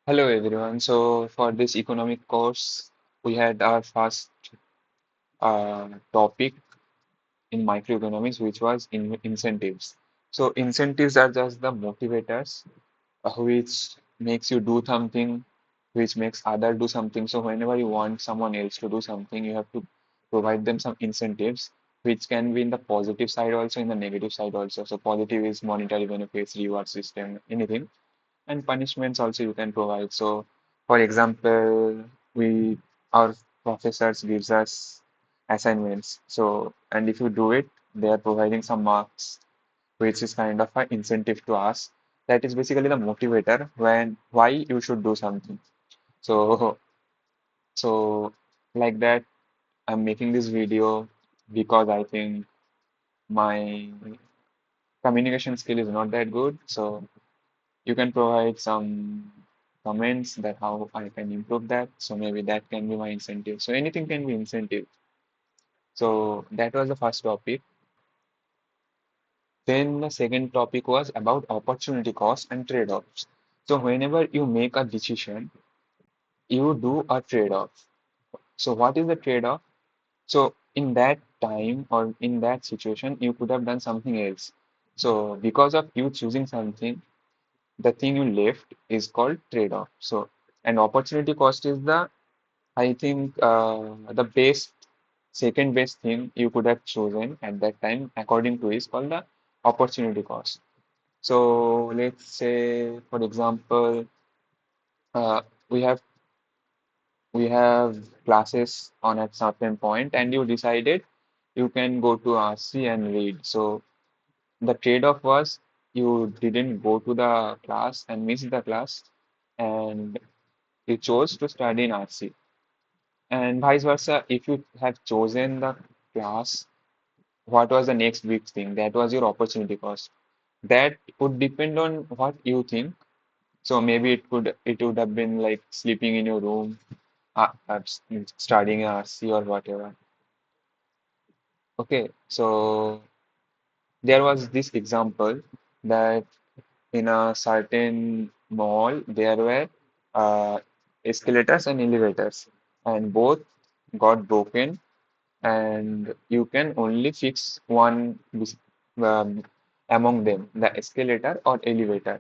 Hello everyone. So for this economic course, we had our first topic in microeconomics, which was incentives. So incentives are just the motivators, which makes you do something, which makes other do something. So whenever you want someone else to do something, you have to provide them some incentives, which can be in the positive side also, in the negative side also. So positive is monetary benefits, reward system, anything and punishments also you can provide. So, for example, we our professors gives us assignments. So, and if you do it, they are providing some marks, which is kind of an incentive to us. That is basically the motivator when why you should do something. So, so like that, I'm making this video because I think my communication skill is not that good. So you can provide some comments that how I can improve that. So maybe that can be my incentive. So anything can be incentive. So that was the first topic. Then the second topic was about opportunity cost and trade-offs. So whenever you make a decision, you do a trade-off. So what is the trade-off? So in that time or in that situation, you could have done something else. So because of you choosing something, the thing you left is called trade-off. So and opportunity cost is the I think the best, second best thing you could have chosen at that time, according to is called the opportunity cost. So let's say, for example, uh, we have we have classes on at certain point, and you decided you can go to RC and read. So the trade-off was you didn't go to the class and miss the class, and you chose to study in RC. And vice versa, if you have chosen the class, what was the next big thing? That was your opportunity cost. That would depend on what you think. So maybe it would have been like sleeping in your room, studying RC or whatever. Okay, so there was this example that in a certain mall there were uh, escalators and elevators, and both got broken and you can only fix one um, among them, the escalator or elevator.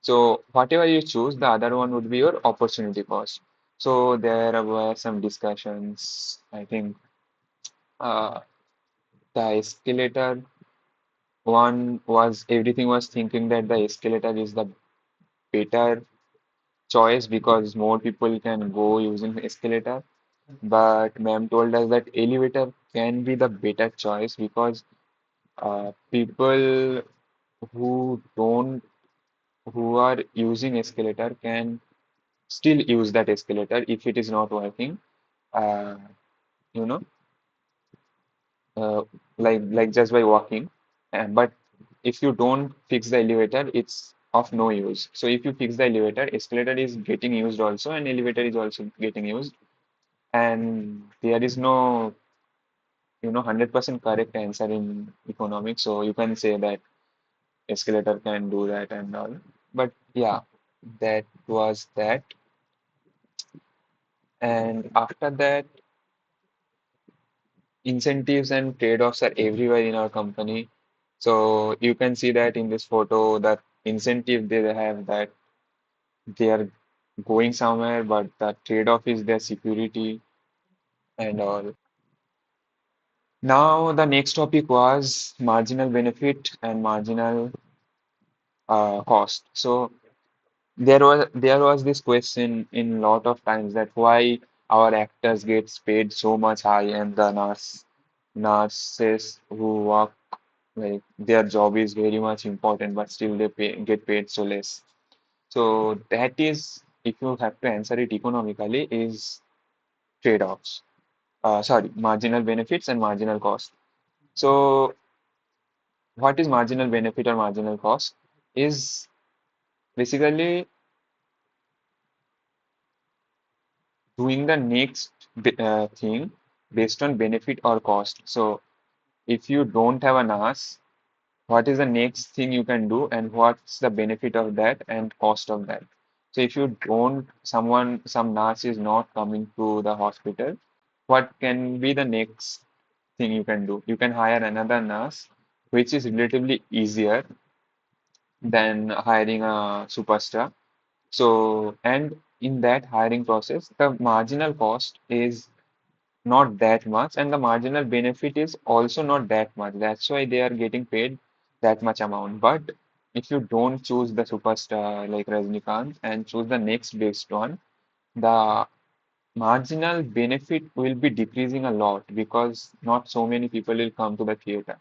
So whatever you choose, the other one would be your opportunity cost. So there were some discussions. I think uh, the escalator one was everything was thinking that the escalator is the better choice because more people can go using escalator. But ma'am told us that elevator can be the better choice because people who don't who are using escalator can still use that escalator if it is not working. Uh, you know, uh, like just by walking. But if you don't fix the elevator, it's of no use. So if you fix the elevator, escalator is getting used also, and elevator is also getting used. And there is no 100% correct answer in economics. So you can say that escalator can do that and all. But yeah, that was that. And after that, incentives and trade-offs are everywhere in our company. So you can see that in this photo, that incentive they have that they are going somewhere, but the trade-off is their security and all. Now the next topic was marginal benefit and marginal cost. So there was this question in lot of times that why our actors gets paid so much high and the nurses who work like their job is very much important but still get paid so less. So that is if you have to answer it economically is trade-offs. Sorry, marginal benefits and marginal cost. So what is marginal benefit or marginal cost? Is basically doing the next thing based on benefit or cost. So if you don't have an ask, what is the next thing you can do and what's the benefit of that and cost of that? So if you don't, some nurse is not coming to the hospital, what can be the next thing you can do? You can hire another nurse, which is relatively easier than hiring a superstar. So, and in that hiring process, the marginal cost is not that much, and the marginal benefit is also not that much. That's why they are getting paid that much amount. But if you don't choose the superstar like Rajnikant and choose the next best one, the marginal benefit will be decreasing a lot because not so many people will come to the theater,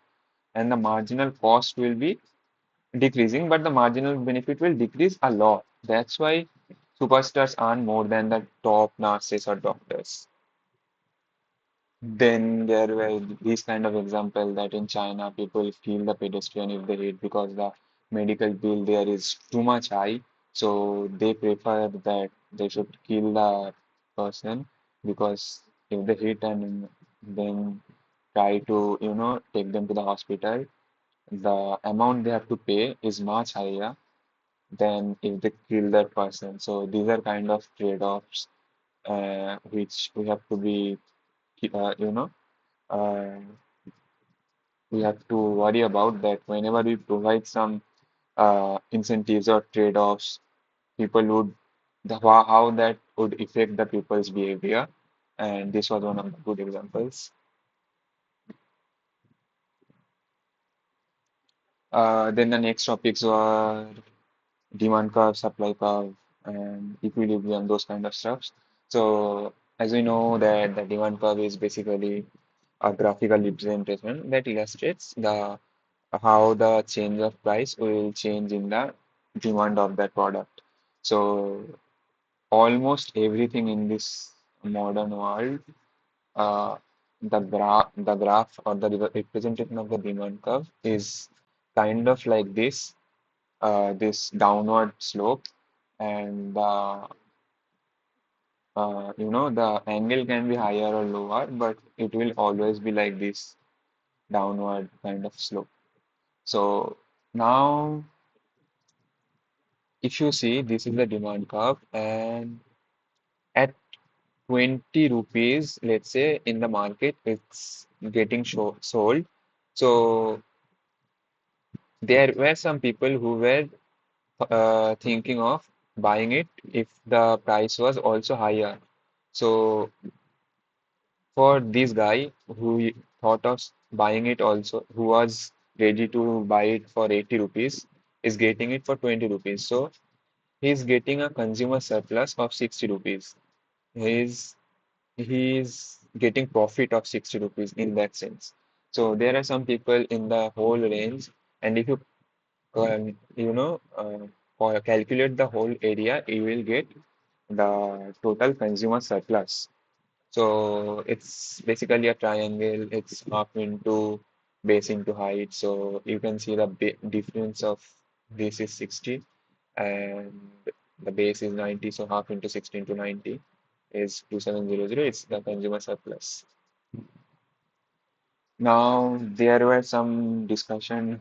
and the marginal cost will be decreasing, but the marginal benefit will decrease a lot. That's why superstars earn more than the top nurses or doctors. Then there were these kind of example that in China people kill the pedestrian if they hit because the medical bill there is too much high. So they prefer that they should kill the person because if they hit and then try to, take them to the hospital, the amount they have to pay is much higher than if they kill that person. So these are kind of trade-offs which we have to be, uh, you know, uh, we have to worry about that whenever we provide some incentives or trade-offs, people would how that would affect the people's behavior. And this was one of the good examples. Then the next topics were demand curve, supply curve, and equilibrium, those kind of stuff. So as we know that the demand curve is basically a graphical representation that illustrates the how the change of price will change in the demand of that product. So almost everything in this modern world, uh, the graph or the representation of the demand curve is kind of like this downward slope, and the angle can be higher or lower, but it will always be like this downward kind of slope. So now if you see, this is the demand curve, and at 20 rupees, let's say in the market, it's getting sold. So there were some people who were thinking of buying it if the price was also higher. So for this guy who thought of buying it also, who was ready to buy it for 80 rupees, is getting it for 20 rupees. So he's getting a consumer surplus of 60 rupees. He's he's getting profit of 60 rupees in that sense. So there are some people in the whole range, and if you calculate the whole area, you will get the total consumer surplus. So it's basically a triangle. It's half into base into height. So you can see the difference of this is 60 and the base is 90. So half into 60 into 90 is 2700. It's the consumer surplus. Now there were some discussion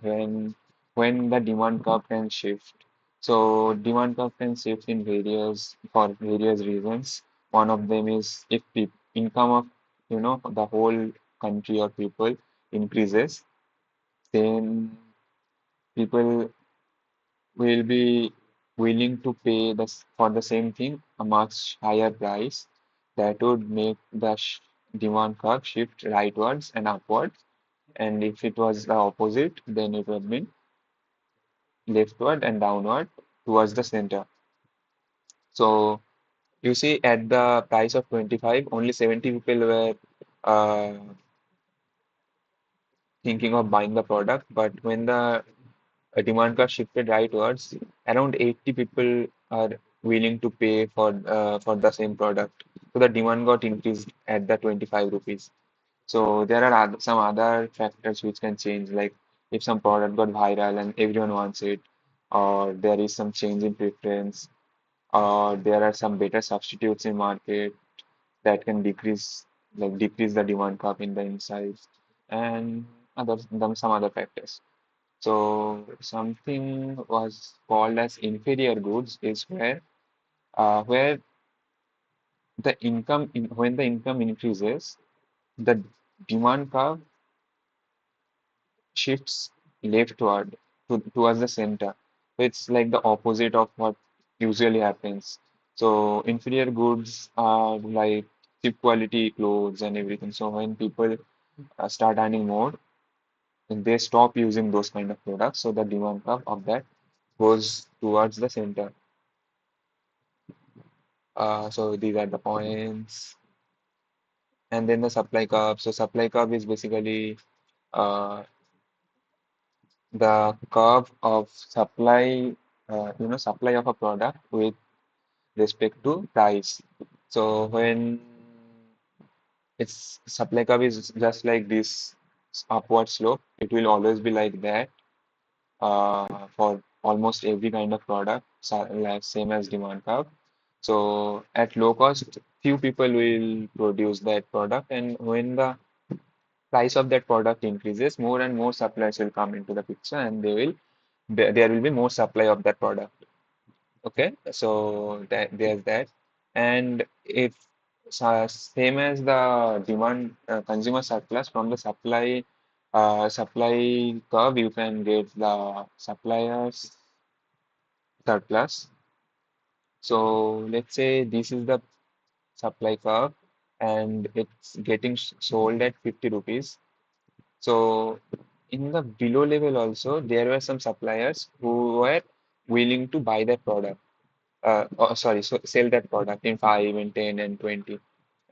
when the demand curve can shift. So demand curve can shift in various for various reasons. One of them is if income of the whole country or people increases, then people will be willing to pay for the same thing a much higher price. That would make the demand curve shift rightwards and upwards. And if it was the opposite, then it would be leftward and downward towards the center. So you see at the price of 25, only 70 people were uh, thinking of buying the product. But when the demand got shifted rightwards, around 80 people are willing to pay for the same product. So the demand got increased at the 25 rupees. So there are some other factors which can change, like if some product got viral and everyone wants it, or there is some change in preference, or there are some better substitutes in market that can decrease the demand curve in the inside, and some other factors. So something was called as inferior goods is where where when the income increases, the demand curve shifts leftward towards the center. So it's like the opposite of what usually happens. So inferior goods are like cheap quality clothes and everything. So when people start earning more, then they stop using those kind of products. So the demand curve of that goes towards the center. So these are the points. And then the supply curve. So supply curve is basically uh, the curve of supply, supply of a product with respect to price. So when its supply curve is just like this upward slope, it will always be like that for almost every kind of product, like same as demand curve. So at low cost, few people will produce that product, and when the price of that product increases, more and more suppliers will come into the picture, and there will be more supply of that product. Okay, so there's that, and if same as the demand consumer surplus from the supply curve, you can get the suppliers surplus. So let's say this is the supply curve, and it's getting sold at 50 rupees. So in the below level also, there were some suppliers who were willing to buy that product. So sell that product in 5 and 10 and 20,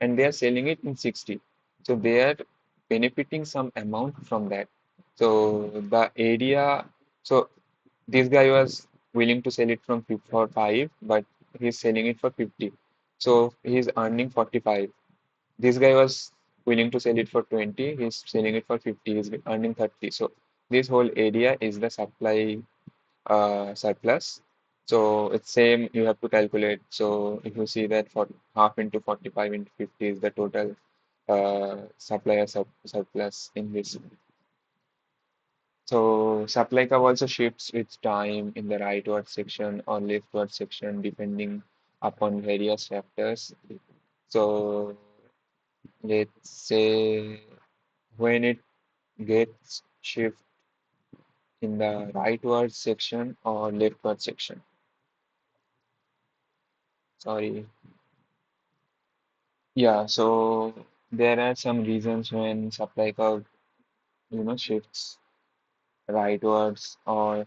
and they are selling it in 60. So they are benefiting some amount from that. So the area, so this guy was willing to sell it for 5, but he's selling it for 50. So he's earning 45. This guy was willing to sell it for 20, he's selling it for 50, he's earning 30. So this whole area is the supply surplus. So it's same, you have to calculate. So if you see that for half into 45 into 50 is the total surplus in this. So supply curve also shifts with time in the rightward section or leftward section depending upon various factors. So let's say when it gets shift in the rightward section or leftward section. Sorry. Yeah, so there are some reasons when supply curve, shifts rightwards or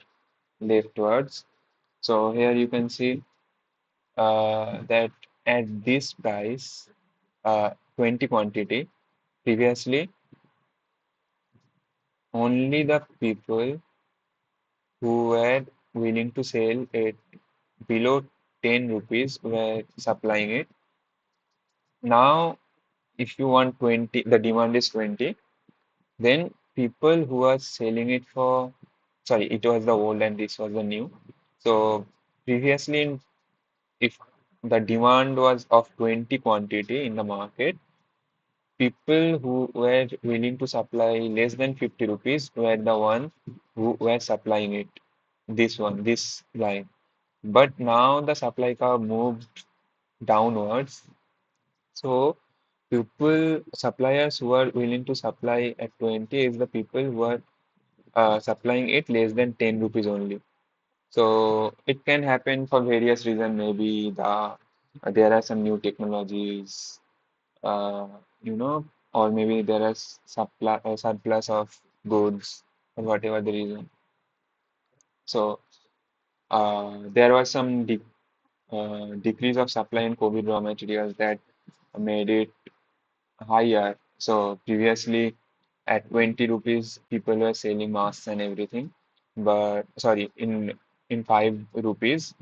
leftwards. So here you can see that at this price, 20 quantity, previously only the people who were willing to sell it below 10 rupees were supplying it. Now, if you want 20, the demand is 20. Then people who are selling it for, sorry, it was the old and this was the new. So previously, if the demand was of 20 quantity in the market, people who were willing to supply less than 50 rupees were the one who were supplying it. This line. But now the supply curve moved downwards. So suppliers who are willing to supply at 20 is the people who are supplying it less than 10 rupees only. So it can happen for various reasons. Maybe there are some new technologies, uh, you know, or maybe there is surplus of goods or whatever the reason. So there was some decrease of supply in COVID raw materials that made it higher. So previously at 20 rupees, people were selling masks and everything. But sorry, in 5 rupees,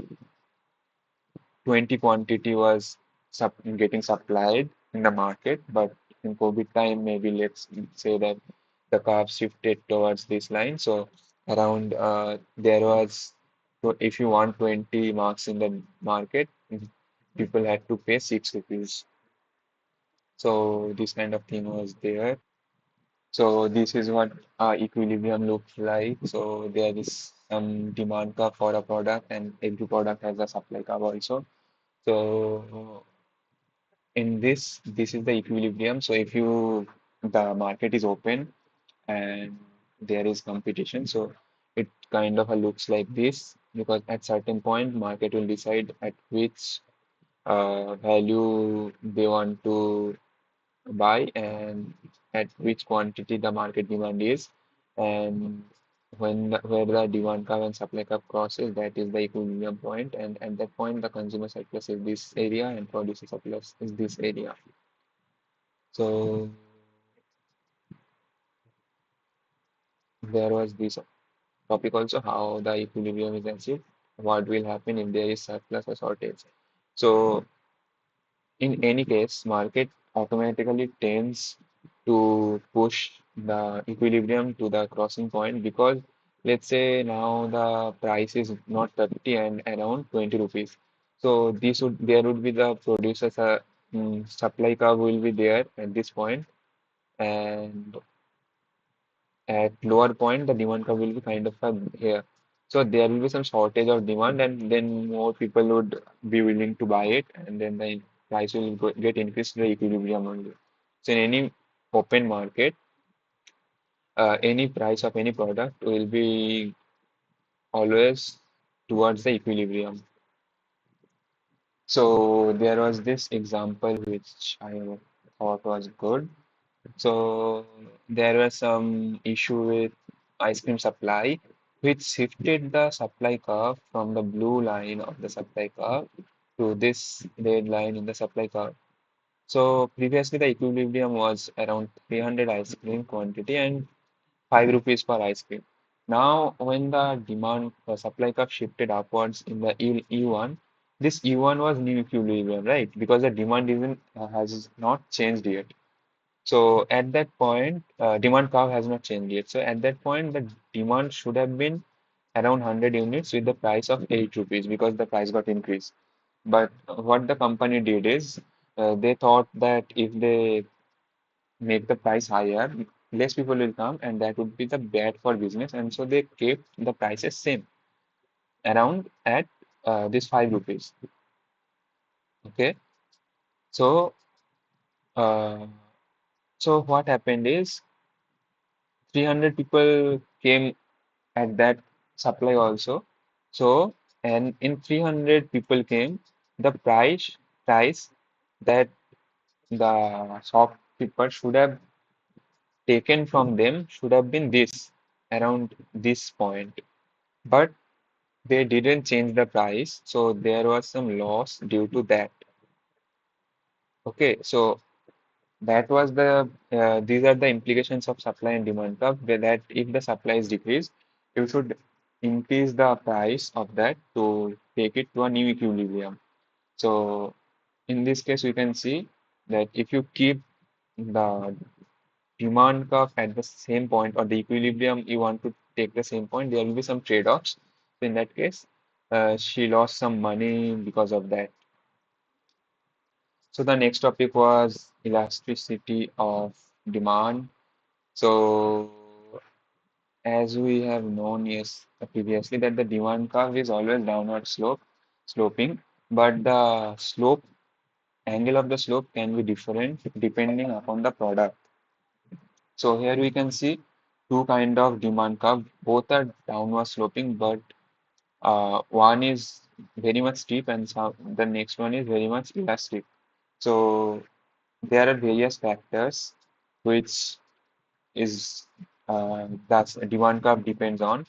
20 quantity was getting supplied in the market. But in COVID time, maybe let's say that the curve shifted towards this line. So around there was, so if you want 20 marks in the market, people had to pay 6 rupees. So this kind of thing was there. So this is what equilibrium looks like. So there is some demand curve for a product, and every product has a supply curve also. So in this is the equilibrium. So if you the market is open and there is competition, so it kind of looks like this because at certain point market will decide at which value they want to buy and at which quantity the market demand is, and where the demand curve and supply curve crosses, that is the equilibrium point, and at that point the consumer surplus is this area and producer surplus is this area. So there was this topic also, how the equilibrium is achieved, what will happen if there is surplus or shortage. So in any case, market automatically tends to push the equilibrium to the crossing point because let's say now the price is not 30 and around 20 rupees. So this would there would be the producers supply curve will be there at this point, and at lower point the demand curve will be kind of here. So there will be some shortage of demand, and then more people would be willing to buy it, and then the price will get increased to the equilibrium only. So in any open market, any price of any product will be always towards the equilibrium. So there was this example which I thought was good. So there was some issue with ice cream supply, which shifted the supply curve from the blue line of the supply curve to this red line in the supply curve. So previously the equilibrium was around 300 ice cream quantity and 5 rupees per ice cream. Now when the demand supply curve shifted upwards in the E1, this E1 was new equilibrium, right? Because the demand isn't has not changed yet. So at that point, demand curve has not changed yet. So at that point, the demand should have been around 100 units with the price of 8 rupees because the price got increased. But what the company did is they thought that if they make the price higher, less people will come and that would be the bad for business. And so they kept the prices same around at this 5 rupees. Okay. So, uh, so what happened is 300 people came at that supply also. So, and in 300 people came, the price that the shopkeeper should have taken from them should have been this, around this point. But they didn't change the price, so there was some loss due to that. Okay, so that was these are the implications of supply and demand curve, where that if the supply is decreased, you should increase the price of that to take it to a new equilibrium. So in this case, we can see that if you keep the demand curve at the same point or the equilibrium you want to take the same point, there will be some trade-offs. So in that case, she lost some money because of that. So the next topic was elasticity of demand. So as we have known, yes, previously that the demand curve is always sloping, but the slope angle of the slope can be different depending upon the product. So here we can see two kind of demand curve. Both are downward sloping, but one is very much steep and the next one is very much elastic. So there are various factors which is that demand curve depends on.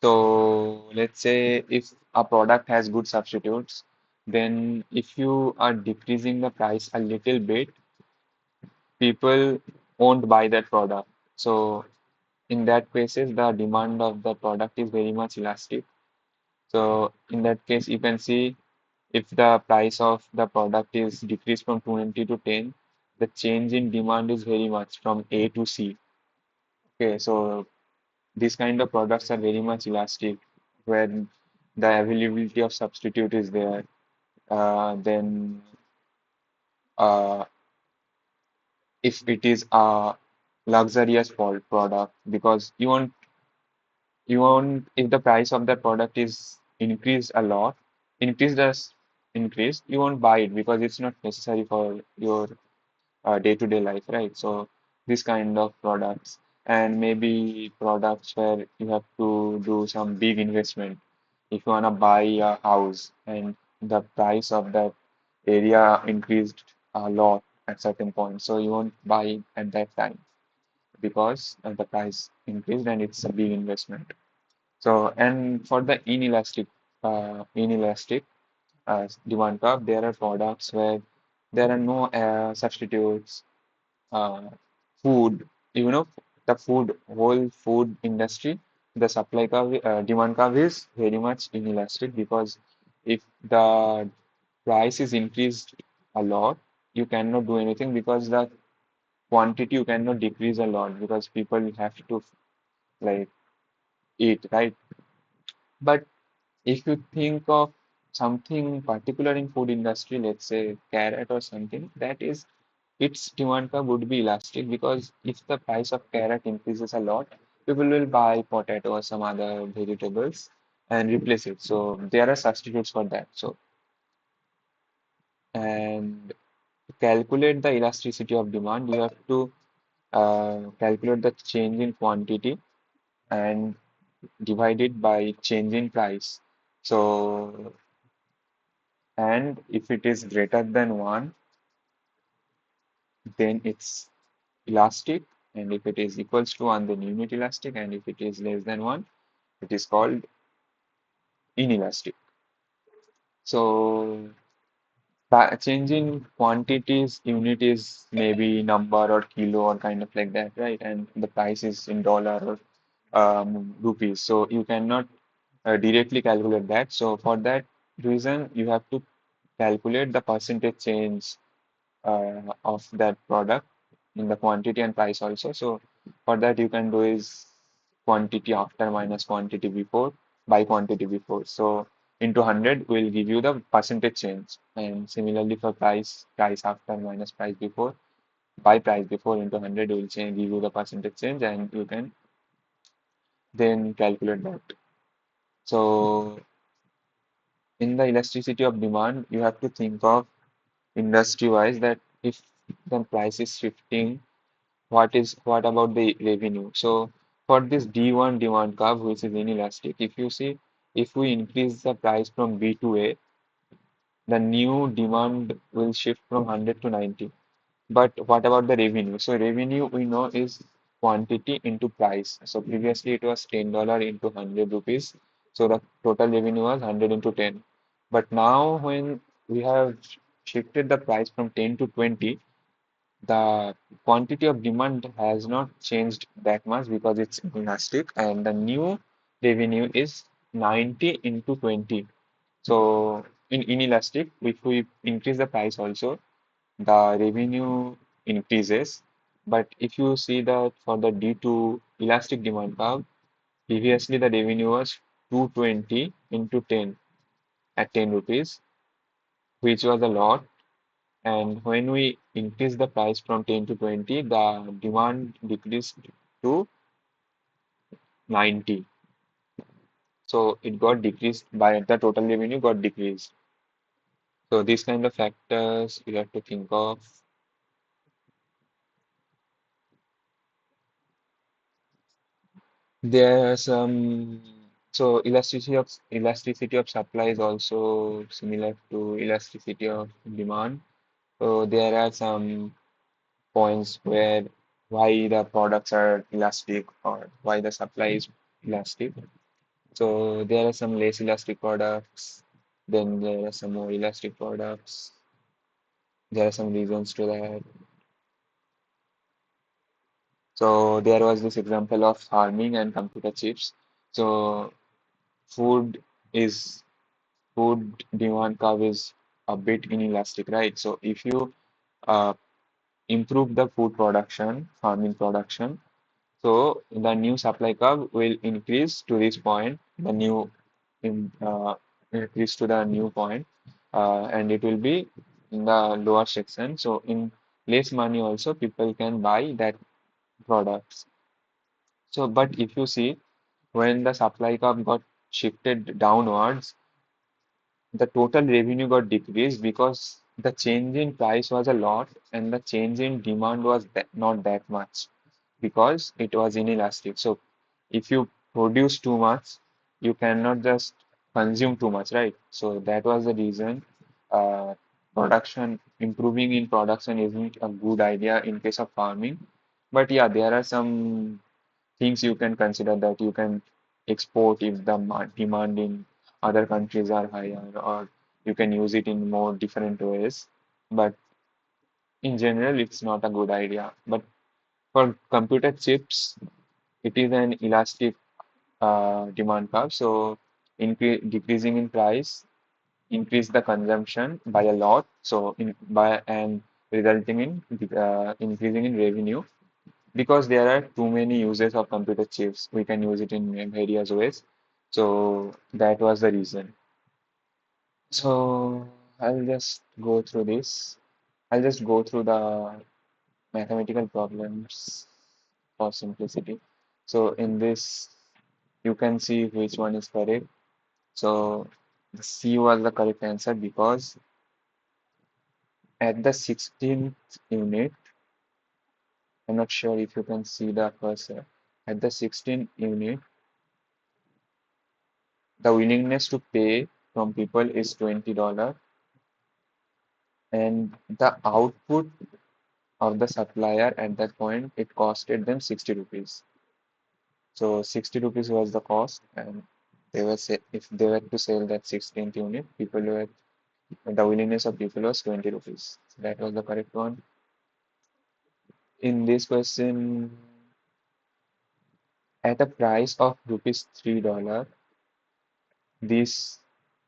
So let's say if a product has good substitutes, then if you are decreasing the price a little bit, people won't buy that product. So in that cases, the demand of the product is very much elastic. So in that case, you can see if the price of the product is decreased from 20 to 10, the change in demand is very much from A to C. Okay, so these kind of products are very much elastic, where the availability of substitute is there. Then uh, if it is a luxurious product, because you want if the price of the product is increased a lot, increased as increased, you won't buy it because it's not necessary for your day-to-day life, right? So this kind of products, and maybe products where you have to do some big investment. If you wanna buy a house and the price of that area increased a lot at certain point, so you won't buy it at that time because the price increased and it's a big investment. So, and for the inelastic demand curve, there are products where there are no substitutes, uh, food, you know, the whole food industry, the demand curve is very much inelastic because if the price is increased a lot, you cannot do anything because the quantity you cannot decrease a lot because people have to like eat, right? But if you think of something particular in food industry, let's say carrot or something, that is its demand curve would be elastic because if the price of carrot increases a lot, people will buy potato or some other vegetables and replace it. So there are substitutes for that. So and to calculate the elasticity of demand, you have to calculate the change in quantity and divide it by change in price. So and if it is greater than one, then it's elastic, and if it is equals to one, then unit elastic, and if it is less than one, it is called inelastic. So change in quantities, unit is maybe number or kilo or kind of like that, right? And the price is in dollar or rupees. So you cannot directly calculate that. So for that reason, you have to calculate the percentage change of that product in the quantity and price also. So for that you can do is quantity after minus quantity before by quantity before. So into 100 will give you the percentage change. And similarly for price after minus price before by price before into 100 will give you the percentage change and you can then calculate that. So in the elasticity of demand, you have to think of industry wise that if the price is shifting, what about the revenue? So for this D1 demand curve, which is inelastic, if you see, if we increase the price from B to A, the new demand will shift from 100 to 90. But what about the revenue? So revenue we know is quantity into price. So previously it was $10 into 100 rupees. So the total revenue was 100 into 10. But now when we have shifted the price from 10 to 20, the quantity of demand has not changed that much because it's inelastic and the new revenue is 90 into 20. So in inelastic, if we increase the price also, the revenue increases. But if you see that for the D2 elastic demand curve, previously the revenue was 220 into 10 at 10 rupees, which was a lot. And when we increase the price from 10 to 20, the demand decreased to 90. So it got decreased by the total revenue got decreased. So these kind of factors you have to think of. There are some so elasticity of supply is also similar to elasticity of demand. So there are some points where why the products are elastic or why the supply is elastic. So there are some less elastic products, then there are some more elastic products. There are some reasons to that. So there was this example of farming and computer chips. So food is food demand curve is a bit inelastic, right? So if you uh, improve the food production, farming production, so the new supply curve will increase to this point, the new in, increase to the new point, and it will be in the lower section. So in less money also people can buy that products. So but if you see when the supply curve got shifted downwards, the total revenue got decreased because the change in price was a lot and the change in demand was not that much because it was inelastic. So if you produce too much, you cannot just consume too much, right? So that was the reason production improving in production isn't a good idea in case of farming. But yeah, there are some things you can consider that you can export if the demand in other countries are higher, or you can use it in more different ways. But in general, it's not a good idea. But for computer chips, it is an elastic demand curve. So decreasing in price increase the consumption by a lot. So by and resulting in increasing in revenue. Because there are too many uses of computer chips, we can use it in various ways. So that was the reason. So I'll just go through this. I'll just go through the mathematical problems for simplicity. So in this, you can see which one is correct. So the C was the correct answer because at the 16th unit, I'm not sure if you can see the cursor. At the 16th unit, the willingness to pay from people is $20 and the output of the supplier at that point it costed them 60 rupees. So 60 rupees was the cost and if they were to sell that 16th unit, people were the willingness of people was 20 rupees. So that was the correct one. In this question, at a price of rupees $3, this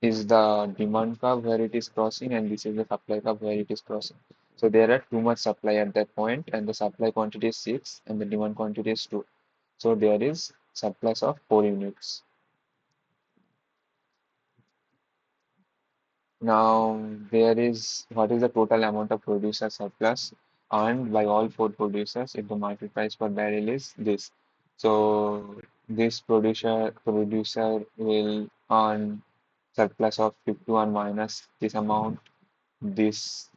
is the demand curve where it is crossing, and this is the supply curve where it is crossing. So there are too much supply at that point, and the supply quantity is 6, and the demand quantity is 2. So there is surplus of 4 units. Now there is what is the total amount of producer surplus earned by all four producers if the market price per barrel is this. So this producer will earn surplus of 51 minus this amount. This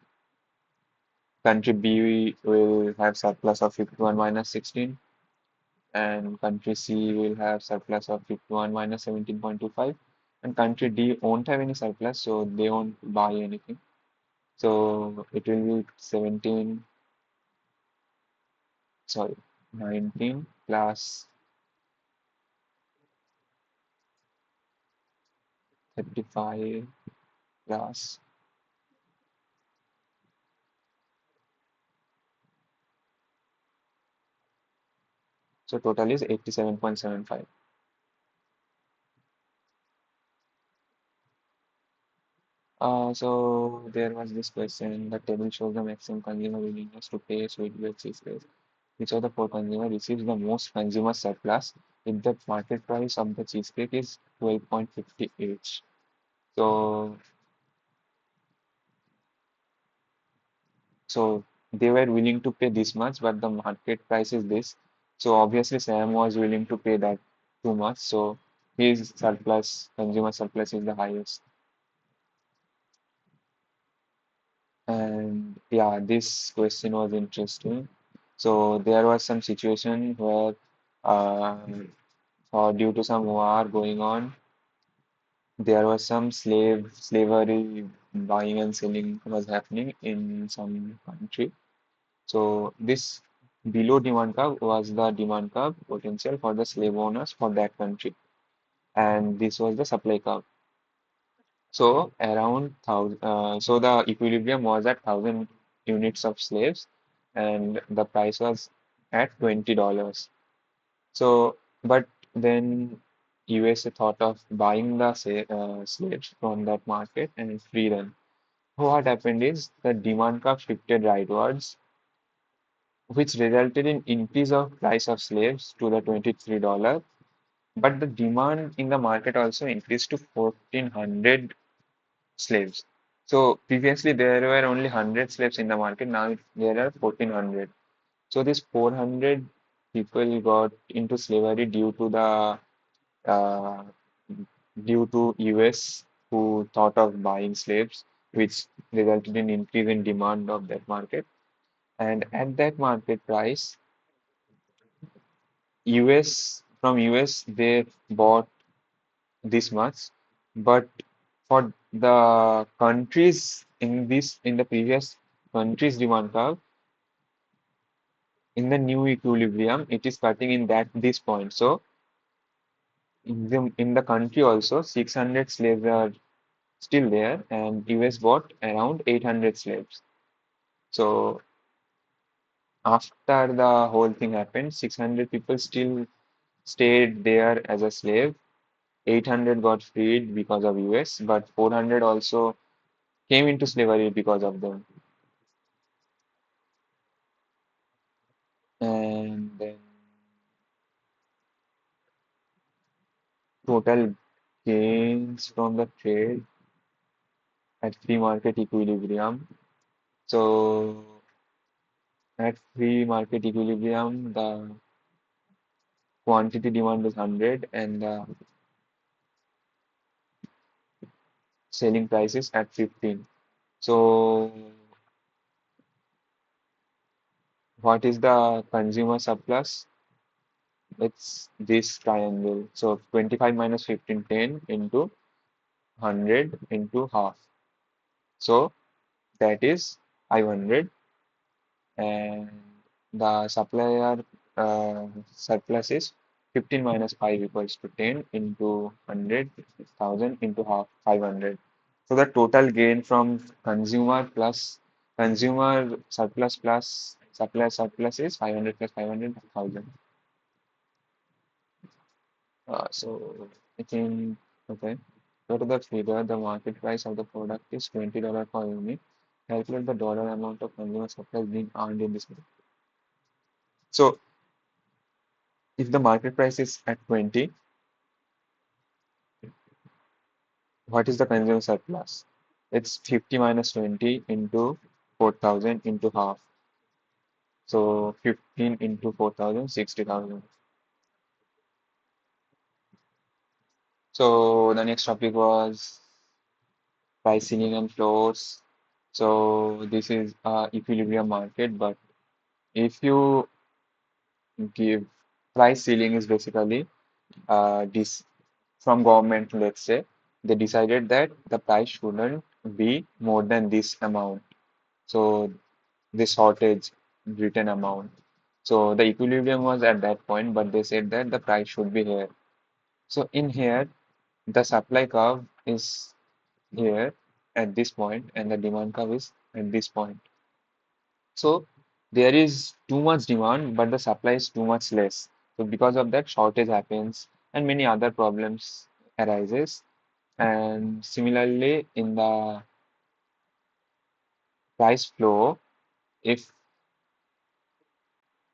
country B will have surplus of 51 minus 16, and country C will have surplus of 51 minus 17.25, and country D won't have any surplus, so they won't buy anything. So it will be 17, sorry, 19 plus 35 plus, so total is 87.75. So there was this question. The table shows the maximum consumer willingness to pay sweet cheesecake. Which of the four consumer receives the most consumer surplus if the market price of the cheesecake is 12.50 each? So, so they were willing to pay this much, but the market price is this. So obviously Sam was willing to pay that too much. So his surplus, consumer surplus is the highest. And yeah, this question was interesting. So there was some situation where due to some war going on, there was some slavery buying and selling was happening in some country. So this below demand curve was the demand curve potential for the slave owners for that country, and this was the supply curve. So around thousand, so the equilibrium was at 1,000 units of slaves, and the price was at $20. So, but then USA thought of buying the slaves from that market and free them. What happened is the demand curve shifted rightwards, which resulted in increase of price of slaves to the $23. But the demand in the market also increased to 1,400 slaves. So previously there were only 100 slaves in the market. Now there are 1,400. So this 400 people got into slavery uh, due to US who thought of buying slaves, which resulted in increase in demand of that market. And at that market price, US they bought this much, but for the countries in the previous countries demand curve, in the new equilibrium, it is cutting in that this point. So in the country also, 600 slaves are still there, and US bought around 800 slaves. So after the whole thing happened, 600 people still stayed there as a slave. 800 got freed because of US, but 400 also came into slavery because of them. And then total gains from the trade at free market equilibrium. So at free market equilibrium, the quantity demand is 100 and the selling price is at 15. So what is the consumer surplus? It's this triangle. So 25 minus 15, 10 into 100 into half. So that is 500, and the supplier surplus is 15 minus 5 equals to 10 into 100,000 into half 500. So the total gain from consumer surplus plus supplier surplus is 500 plus 500,000. So I think, okay. Go to the figure, the market price of the product is $20 per unit. Calculate the dollar amount of consumer surplus being earned in this. So if the market price is at 20, what is the consumer surplus? It's 50 minus 20 into 4,000 into half. So 15 into 4,000, 60,000. So the next topic was price ceiling and floors. So this is equilibrium market, but if you give price ceiling is basically this from government, let's say, they decided that the price shouldn't be more than this amount. So this shortage written amount. So the equilibrium was at that point, but they said that the price should be here. So in here, the supply curve is here at this point, and the demand curve is at this point. So there is too much demand, but the supply is too much less. So because of that, shortage happens, and many other problems arises. And similarly, in the price flow, if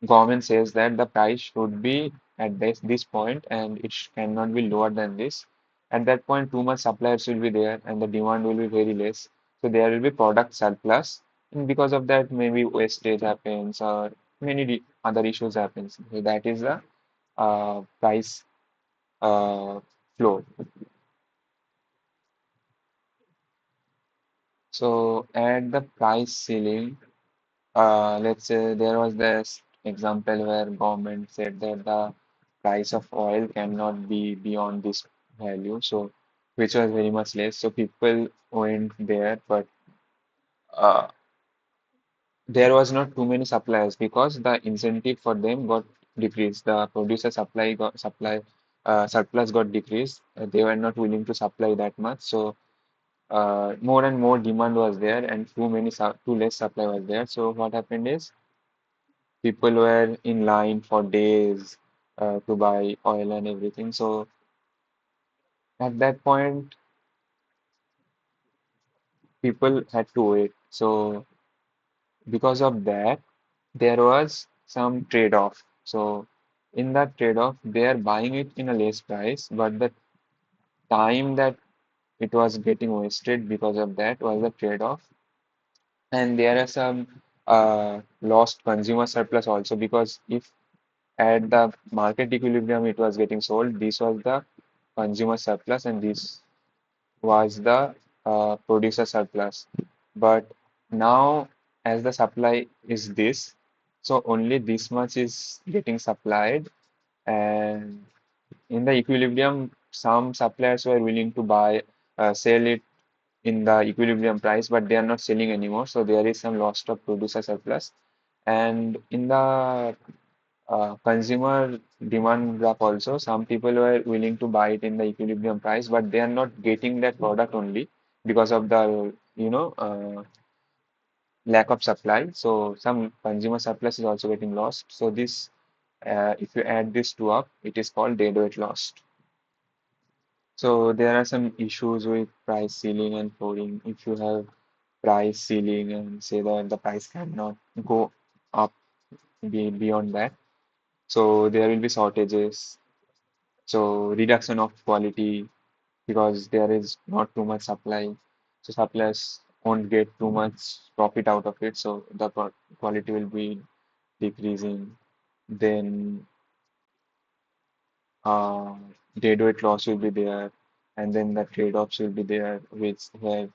government says that the price should be at this point and it cannot be lower than this, at that point, too much suppliers will be there and the demand will be very less. So there will be product surplus, and because of that, maybe wastage happens or many other issues happens. So that is the price flow. So at the price ceiling, let's say there was this example where government said that the price of oil cannot be beyond this value, so which was very much less. So people went there, but uh, there was not too many suppliers because the incentive for them got decreased. The producer supply surplus got decreased. They were not willing to supply that much, so more and more demand was there, and too less supply was there. So what happened is people were in line for days to buy oil and everything. So at that point, people had to wait. So because of that, there was some trade-off. So in that trade-off, they are buying it in a less price, but the time that it was getting wasted because of that was the trade-off. And there are some lost consumer surplus also because if at the market equilibrium it was getting sold, this was the consumer surplus and this. was the producer surplus. But now, as the supply is this, so only this much is getting supplied, and in the equilibrium, some suppliers were willing to sell it in the equilibrium price, but they are not selling anymore. So there is some loss of producer surplus. And in the consumer demand graph also, some people were willing to buy it in the equilibrium price, but they are not getting that product only because of the lack of supply. So some consumer surplus is also getting lost. So this, if you add this two up, it is called deadweight loss. So there are some issues with price ceiling and floor. If you have price ceiling and say that the price cannot go up beyond that, so there will be shortages. So reduction of quality because there is not too much supply. So suppliers won't get too much profit out of it. So the quality will be decreasing. Then uh, deadweight loss will be there, and then the trade-offs will be there, which where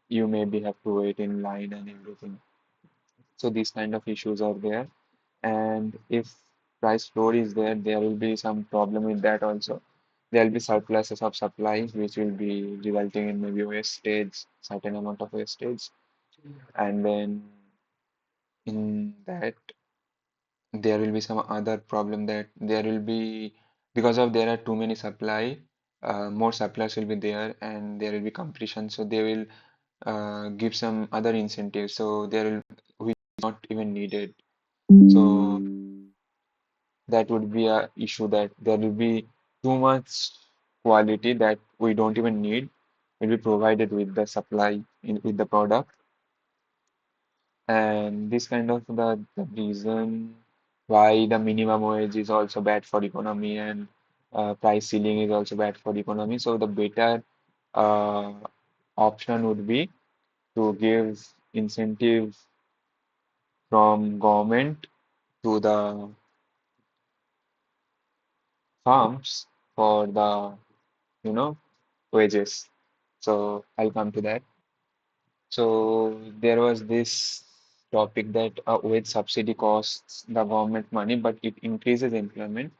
you maybe have to wait in line and everything. So these kind of issues are there. And if price floor is there, there will be some problem with that also. There will be surpluses of supply, which will be resulting in maybe wastage, certain amount of wastage. And then in that, there will be some other problem that there will be, because of there are too many supply, more suppliers will be there and there will be competition. So they will give some other incentives. So there will, which is not even needed. So that would be a issue that there will be too much quality that we don't even need will be provided with the supply with the product, and this kind of the reason why the minimum wage is also bad for economy and price ceiling is also bad for the economy. So the better uh, option would be to give incentive from government to the farms for the you know wages. So I'll come to that. So there was this topic that wage subsidy costs the government money, but it increases employment.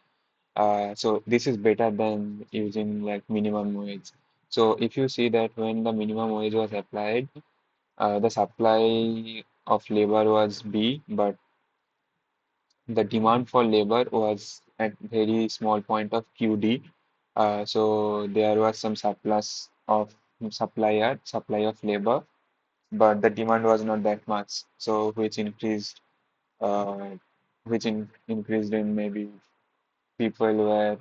So this is better than using like minimum wage. So if you see that when the minimum wage was applied, the supply of labor was B, but the demand for labor was at very small point of QD. So there was some surplus of supply of labor, but the demand was not that much. So uh, increased in maybe people were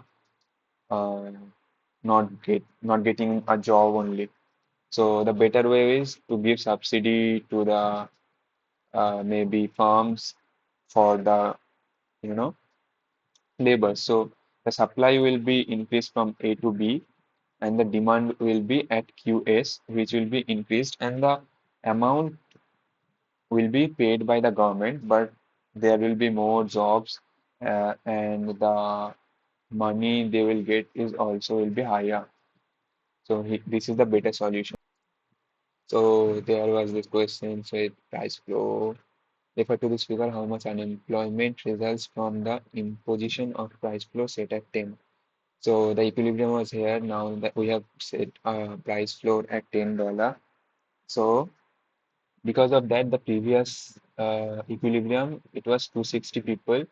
uh, not getting a job only. So the better way is to give subsidy to the maybe farms for the you know labor. So the supply will be increased from A to B, and the demand will be at QS, which will be increased, and the amount will be paid by the government, but there will be more jobs, and the money they will get is also will be higher. So this is the better solution. So there was this question, so price flow. Refer to this figure how much unemployment results from the imposition of price flow set at 10. So the equilibrium was here. Now that we have set price floor at $10. So because of that, the previous equilibrium it was 260 people,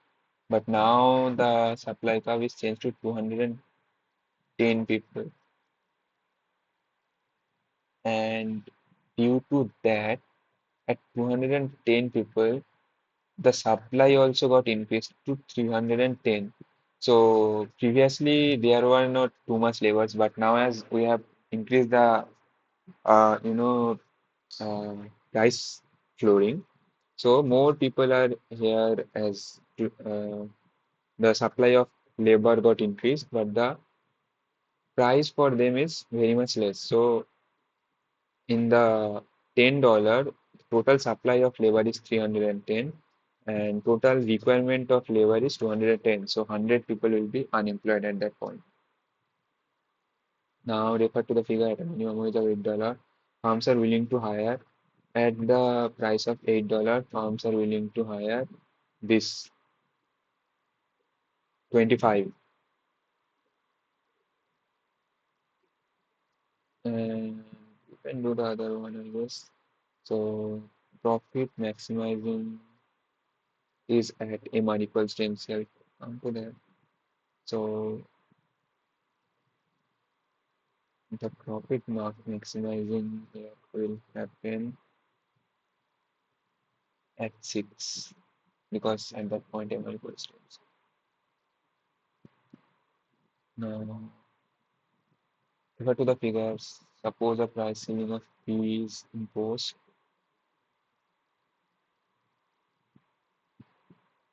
but now the supply curve is changed to 210 people, and due to that, at 210 people, the supply also got increased to 310. So previously there were not too much labors, but now as we have increased the uh, you know uh, price flooring, so more people are here as the supply of labor got increased, but the price for them is very much less. So in the $10, total supply of labor is 310 and total requirement of labor is 210. So 100 people will be unemployed at that point. Now refer to the figure at a minimum wage of $8. Firms are willing to hire at the price of $8. Firms are willing to hire this 25. And you can do the other one, I guess. So profit maximizing is at m1 equals to himself. Come to that. So the profit maximizing here will happen at 6 because at that point m1 equals to himself. Now refer to the figures. Suppose a price ceiling of P is imposed.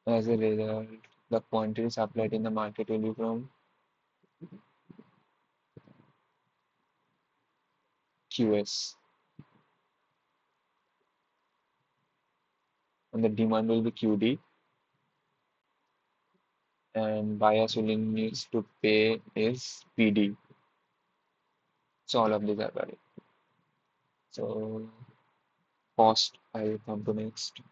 As a result, the quantity supplied in the market will be from QS and the demand will be QD and buyer's willingness to pay is PD. So all of these are valid. So cost I will come to next.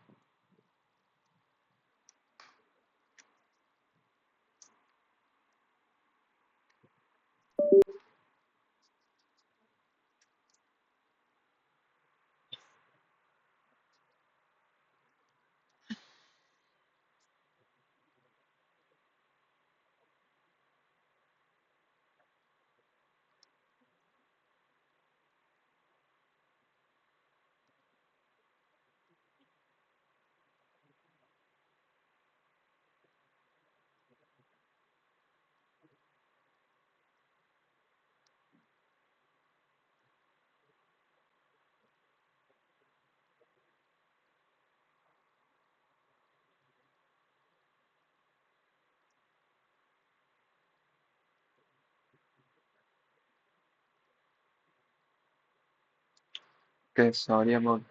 Okay, sorry about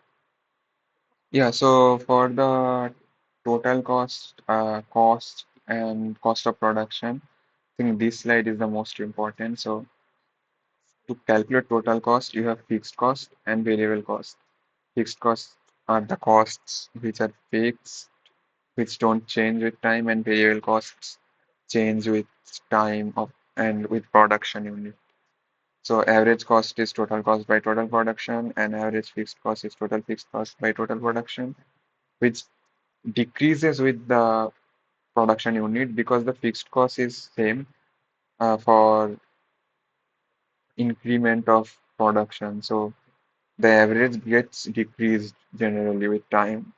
yeah. So for the total cost and cost of production, I think this slide is the most important. So to calculate total cost, you have fixed cost and variable cost. Fixed costs are the costs which are fixed, which don't change with time, and variable costs change with time of and with production unit. So average cost is total cost by total production, and average fixed cost is total fixed cost by total production, which decreases with the production unit because the fixed cost is same for increment of production. So the average gets decreased generally with time.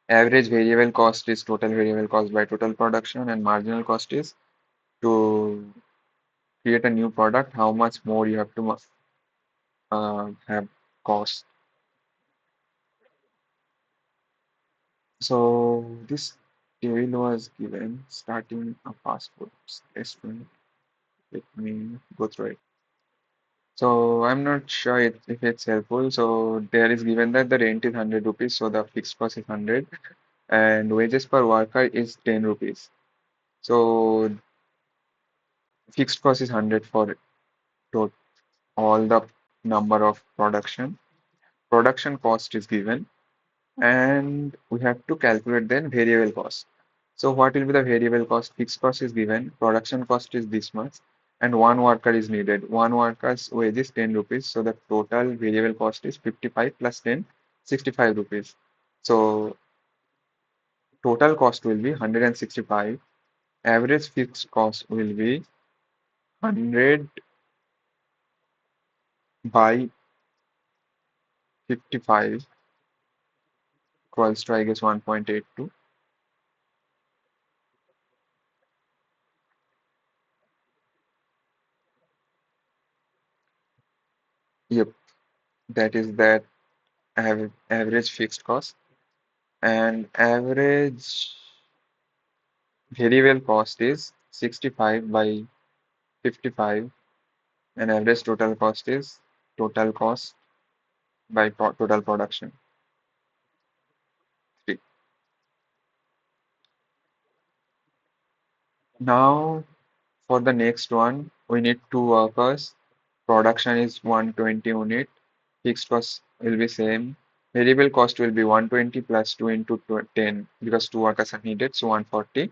Average variable cost is total variable cost by total production, and marginal cost is to create a new product, how much more you have to have cost. So this table was given starting a fast food restaurant. Let me go through it. So I'm not sure if it's helpful. So there is given that the rent is 100 rupees, so the fixed cost is 100, and wages per worker is 10 rupees. So fixed cost is 100 for to all the number of production. Production cost is given, and we have to calculate then variable cost. So what will be the variable cost? Fixed cost is given, production cost is this much, and one worker is needed. One worker's wage is 10 rupees, so the total variable cost is 55 plus 10, 65 rupees. So total cost will be 165. Average fixed cost will be 100 by 55 equals to, I guess, 1.82. Yep, that is that average fixed cost. And average variable cost is 65 by 55, and average total cost is total cost by total production. 3. Now for the next one, we need two workers. Production is 120 unit. Fixed cost will be same. Variable cost will be 120 plus 2 into 10 because two workers are needed, so 140.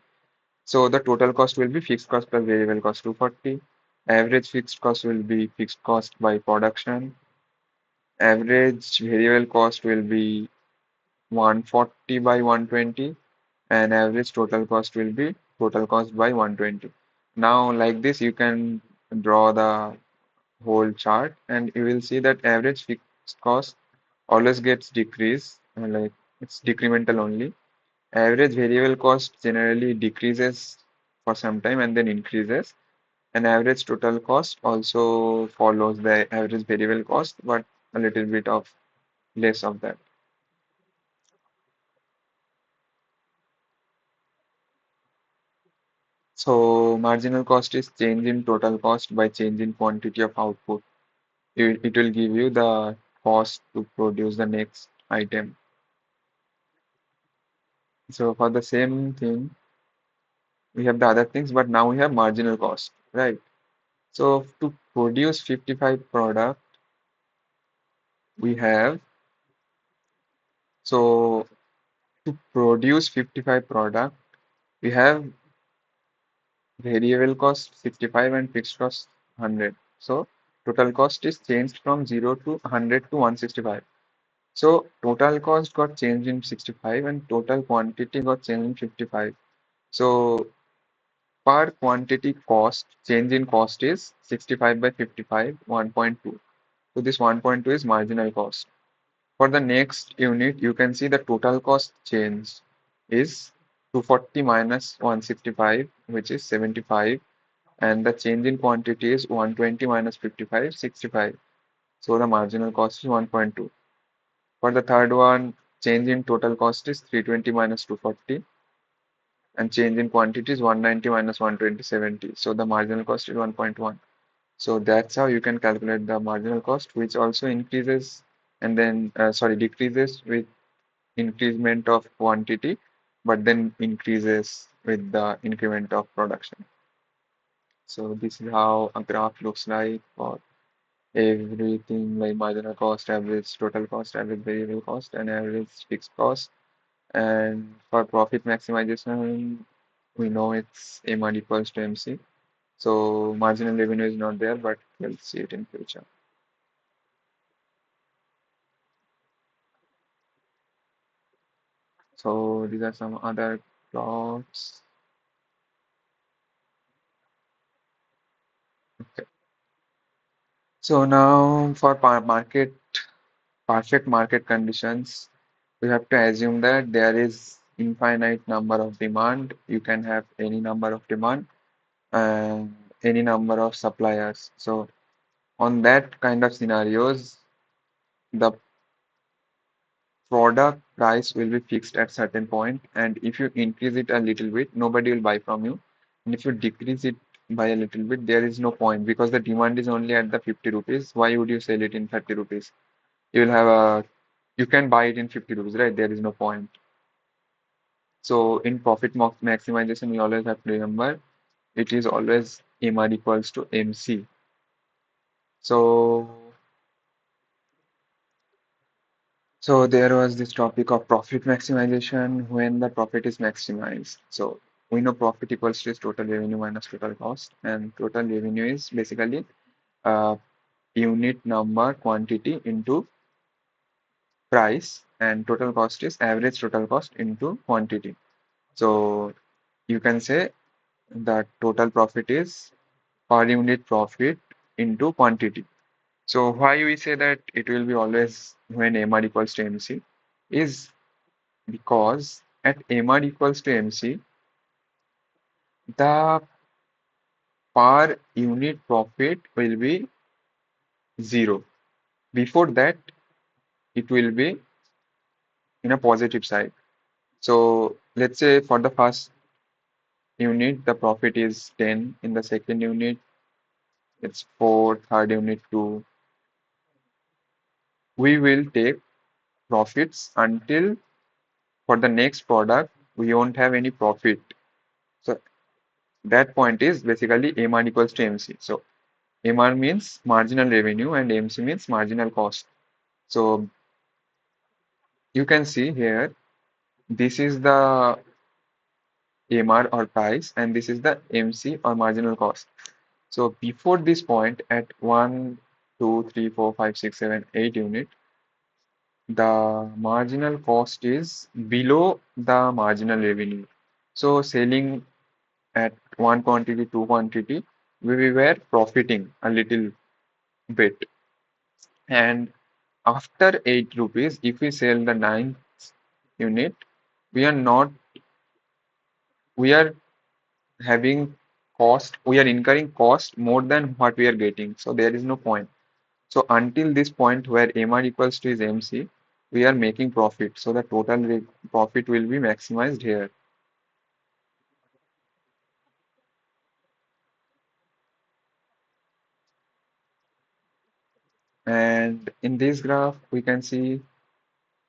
So the total cost will be fixed cost plus variable cost 240. Average fixed cost will be fixed cost by production. Average variable cost will be 140 by 120, and average total cost will be total cost by 120. Now, like this, you can draw the whole chart, and you will see that average fixed cost always gets decreased, like it's decremental only. Average variable cost generally decreases for some time and then increases. And average total cost also follows the average variable cost, but a little bit of less of that. So marginal cost is change in total cost by change in quantity of output. It will give you the cost to produce the next item. So for the same thing, we have the other things, but now we have marginal cost, right? So to produce 55 product, we have, so to produce 55 product, we have variable cost 65 and fixed cost 100. So total cost is changed from 0 to 100 to 165. So total cost got changed in 65 and total quantity got changed in 55. So per quantity cost, change in cost is 65 by 55, 1.2. So this 1.2 is marginal cost. For the next unit, you can see the total cost change is 240 minus 165, which is 75, and the change in quantity is 120 minus 55, 65. So the marginal cost is 1.2. For the third one, change in total cost is 320 minus 240, and change in quantity is 190 minus 120, 70. So the marginal cost is 1.1. So that's how you can calculate the marginal cost, which also increases and then, sorry, decreases with increment of quantity, but then increases with the increment of production. So this is how a graph looks like for everything like marginal cost, average total cost, average variable cost, and average fixed cost. And for profit maximization, we know it's MR equals to MC. So marginal revenue is not there, but we'll see it in future. So these are some other plots. Okay. So now for perfect market conditions, we have to assume that there is infinite number of demand. You can have any number of demand and any number of suppliers. So on that kind of scenarios, the product price will be fixed at certain point, and if you increase it a little bit, nobody will buy from you. And if you decrease it by a little bit, there is no point because the demand is only at the 50 rupees. Why would you sell it in 30 rupees? You will have a you can buy it in 50 rupees, right? There is no point. So in profit maximization, we always have to remember it is always MR equals to MC. So So there was this topic of profit maximization when the profit is maximized. So we know profit equals to is total revenue minus total cost, and total revenue is basically uh, unit number quantity into price, and total cost is average total cost into quantity. So you can say that total profit is per unit profit into quantity. So why we say that it will be always when MR equals to MC is because at MR equals to MC, the per unit profit will be zero. Before that, it will be in a positive side. So let's say for the first unit, the profit is 10. In the second unit, it's 4, third unit 2. We will take profits until for the next product, we won't have any profit. So That point is basically MR equals to MC. So MR means marginal revenue and MC means marginal cost. So you can see here, this is the MR or price and this is the MC or marginal cost. So before this point at 1, 2, 3, 4, 5, 6, 7, 8 unit, the marginal cost is below the marginal revenue. So selling at one quantity, two quantity, we were profiting a little bit. And after 8 rupees, if we sell the ninth unit, we are not, we are having cost, we are incurring cost more than what we are getting. So there is no point. So until this point where MR equals to is MC, we are making profit. So the total profit will be maximized here. And in this graph, we can see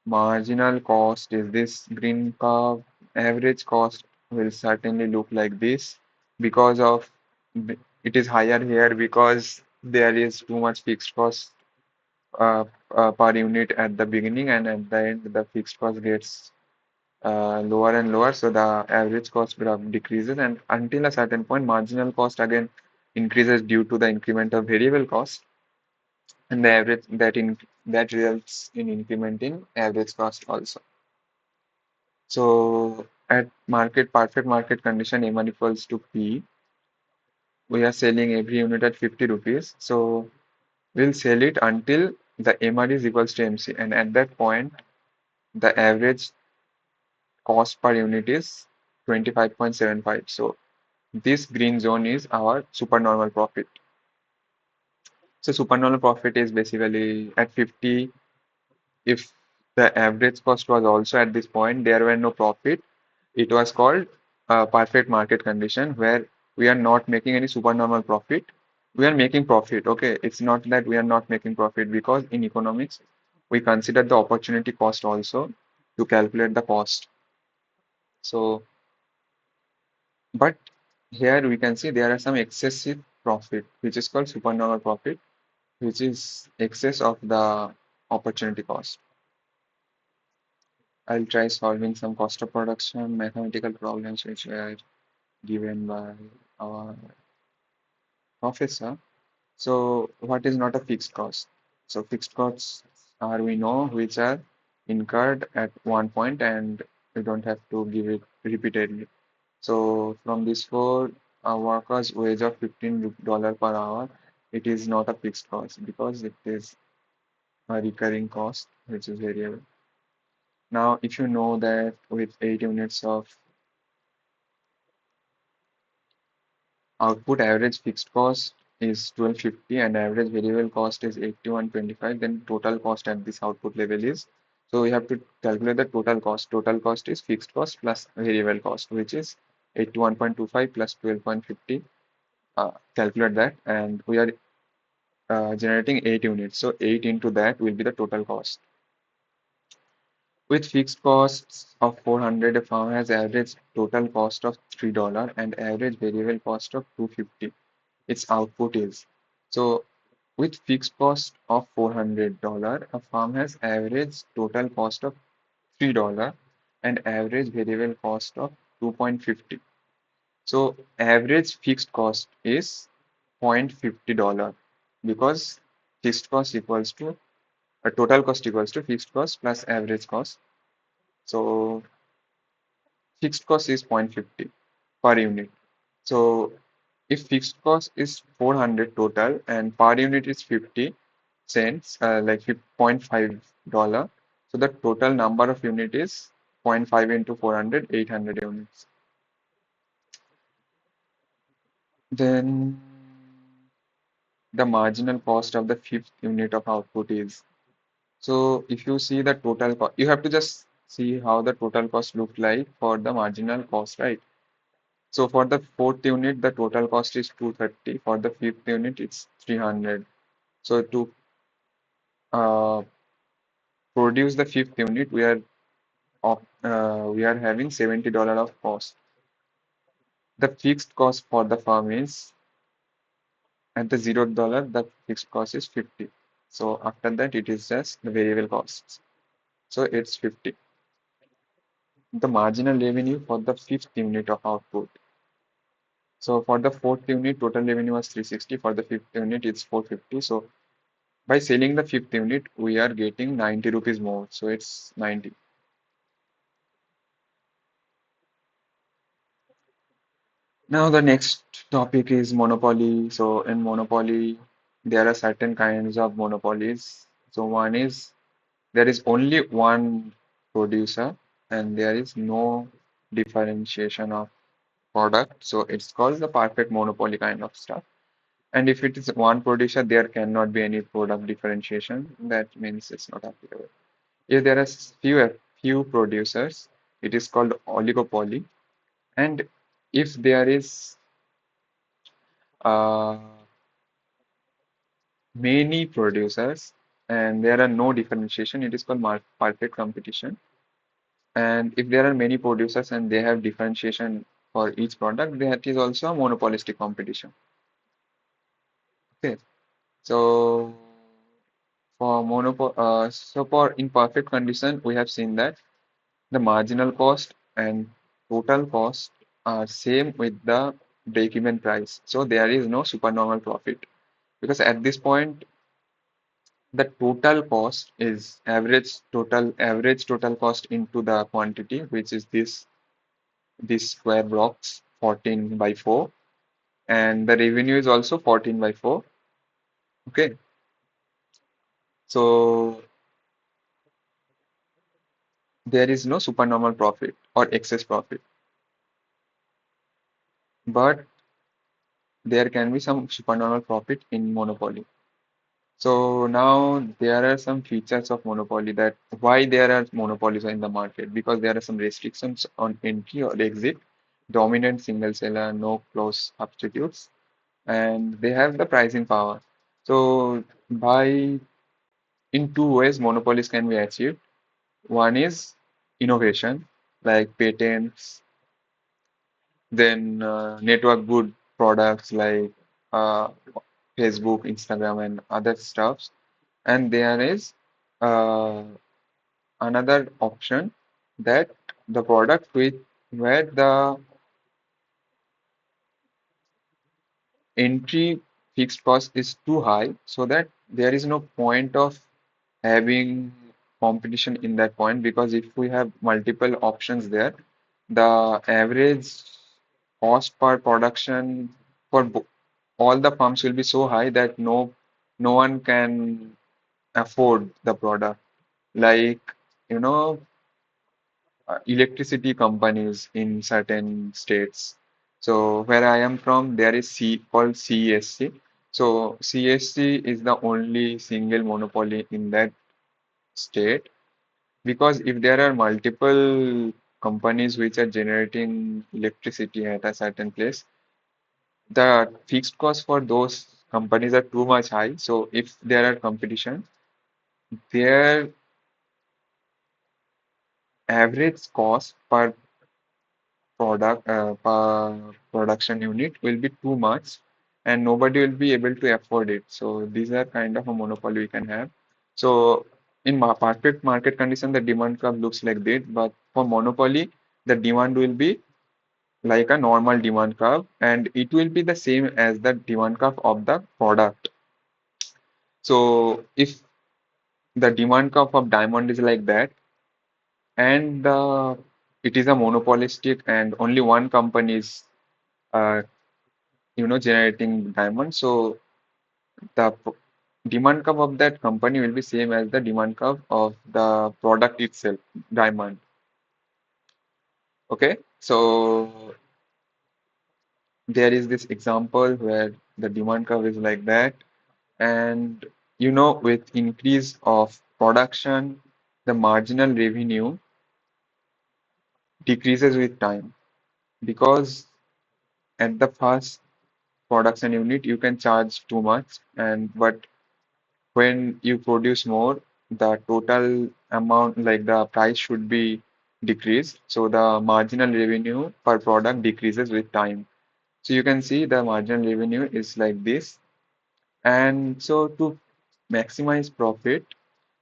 marginal cost is this green curve. Average cost will certainly look like this because of it is higher here because there is too much fixed cost per unit at the beginning, and at the end the fixed cost gets lower and lower, so the average cost graph decreases, and until a certain point marginal cost again increases due to the increment of variable cost, and the average that results in increment in average cost also. So at perfect market condition, M1 equals to P, we are selling every unit at 50 rupees. So we'll sell it until the MR is equals to MC, and at that point the average cost per unit is 25.75. So this green zone is our supernormal profit. So supernormal profit is basically at 50. If the average cost was also at this point, there were no profit. It was called perfect market condition where we are not making any supernormal profit. We are making profit. Okay, it's not that we are not making profit because in economics we consider the opportunity cost also to calculate the cost. So, but here we can see there are some excessive profit, which is called supernormal profit, which is excess of the opportunity cost. I'll try solving some cost of production mathematical problems which were given by our professor. So what is not a fixed cost? So fixed costs are we know which are incurred at one point and we don't have to give it repeatedly. So from this for a worker's wage of $15 per hour, it is not a fixed cost because it is a recurring cost which is variable. Now, if you know that with 8 units of output, average fixed cost is 1250 and average variable cost is 8125, then total cost at this output level is, so we have to calculate the total cost. Total cost is fixed cost plus variable cost, which is 81.25 plus 12.50. Calculate that, and we are generating 8 units. So 8 into that will be the total cost. With fixed costs of 400, a farm has average total cost of $3 and average variable cost of 250. Its output is. So with fixed cost of $400, a farm has average total cost of $3 and average variable cost of 2.50. So average fixed cost is $0.50 because fixed cost equals to total cost equals to fixed cost plus average cost. So fixed cost is 0.50 per unit. So if fixed cost is 400 total and per unit is 50 cents, like $0.5, so the total number of unit is zero point 0.5 into 400, 800 units. Then the marginal cost of the fifth unit of output is. So if you see the total cost, you have to just see how the total cost looked like for the marginal cost, right? So for the fourth unit, the total cost is 230. For the fifth unit, it's 300. So to uh, produce the fifth unit, we are having $70 of cost. the fixed cost for the firm is at the $0, the fixed cost is 50. So after that, it is just the variable costs. So it's 50. The marginal revenue for the fifth unit of output. So for the fourth unit, total revenue was 360. For the fifth unit, it's 450. So by selling the fifth unit, we are getting 90 rupees more. So it's 90. Now the next topic is monopoly. So in monopoly, there are certain kinds of monopolies. So one is there is only one producer and there is no differentiation of product. So it's called the perfect monopoly kind of stuff. And if it is one producer, there cannot be any product differentiation. That means it's not applicable. If there are few producers, it is called oligopoly. And if there is uh, many producers and there are no differentiation, it is called perfect competition. And if there are many producers and they have differentiation for each product, that is also a monopolistic competition. Okay. So for in perfect condition, we have seen that the marginal cost and total cost are same with the break-even price. So there is no supernormal profit because at this point the total cost is average total cost into the quantity, which is this square blocks 14 by 4, and the revenue is also 14 by 4. Okay, so there is no supernormal profit or excess profit, but there can be some supernormal profit in monopoly. So now there are some features of monopoly that why there are monopolies in the market because there are some restrictions on entry or exit, dominant single seller, no close substitutes, and they have the pricing power. So by in two ways monopolies can be achieved. One is innovation like patents, then network good products like uh, Facebook, Instagram, and other stuffs. And there is uh, another option that the product with where the entry fixed cost is too high, so that there is no point of having competition in that point because if we have multiple options there, the average cost per production for all the pumps will be so high that no one can afford the product. Like, you know, electricity companies in certain states. So where I am from, there is called CESC. So CSC is the only single monopoly in that state because if there are multiple companies which are generating electricity at a certain place, the fixed cost for those companies are too much high. So if there are competition, their average cost per production unit will be too much and nobody will be able to afford it. So these are kind of a monopoly we can have. So in perfect market condition, the demand curve looks like this, but for monopoly, the demand will be like a normal demand curve and it will be the same as the demand curve of the product. So if the demand curve of diamond is like that and it is a monopolistic and only one company is uh, generating diamond. So the demand curve of that company will be same as the demand curve of the product itself, diamond. Okay, so there is this example where the demand curve is like that, and with increase of production, the marginal revenue decreases with time because at the first production unit you can charge too much, and but when you produce more, the total amount, like the price should be decrease. So the marginal revenue per product decreases with time. So you can see the marginal revenue is like this. And so to maximize profit,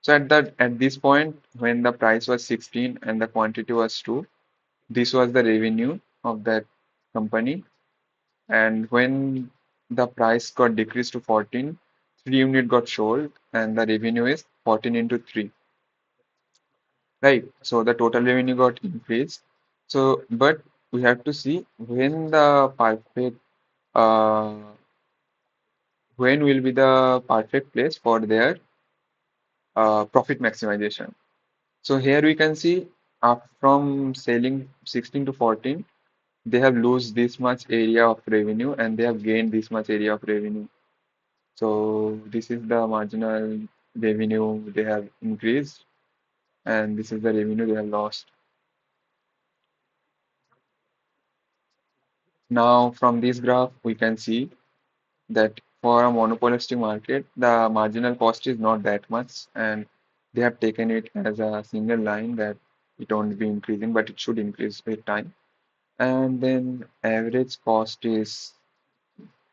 so at this point when the price was 16 and the quantity was 2, this was the revenue of that company. And when the price got decreased to 14, 3 unit got sold and the revenue is 14 into 3, right? So the total revenue got increased. So, but we have to see uh, when will be the perfect place for their profit maximization. So here we can see from selling 16 to 14, they have lose this much area of revenue and they have gained this much area of revenue. So this is the marginal revenue they have increased and this is the revenue they have lost. Now from this graph we can see that for a monopolistic market the marginal cost is not that much and they have taken it as a single line that it won't be increasing but it should increase with time. And then average cost is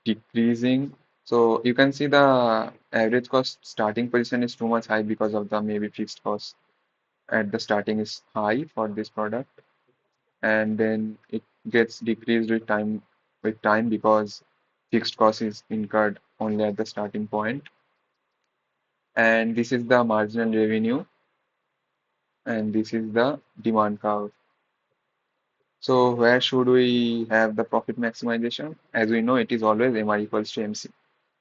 decreasing. So you can see the average cost starting position is too much high because of the maybe fixed cost at the starting is high for this product, and then it gets decreased with time because fixed cost is incurred only at the starting point. And this is the marginal revenue, and this is the demand curve. So where should we have the profit maximization? As we know, it is always MR equals to MC.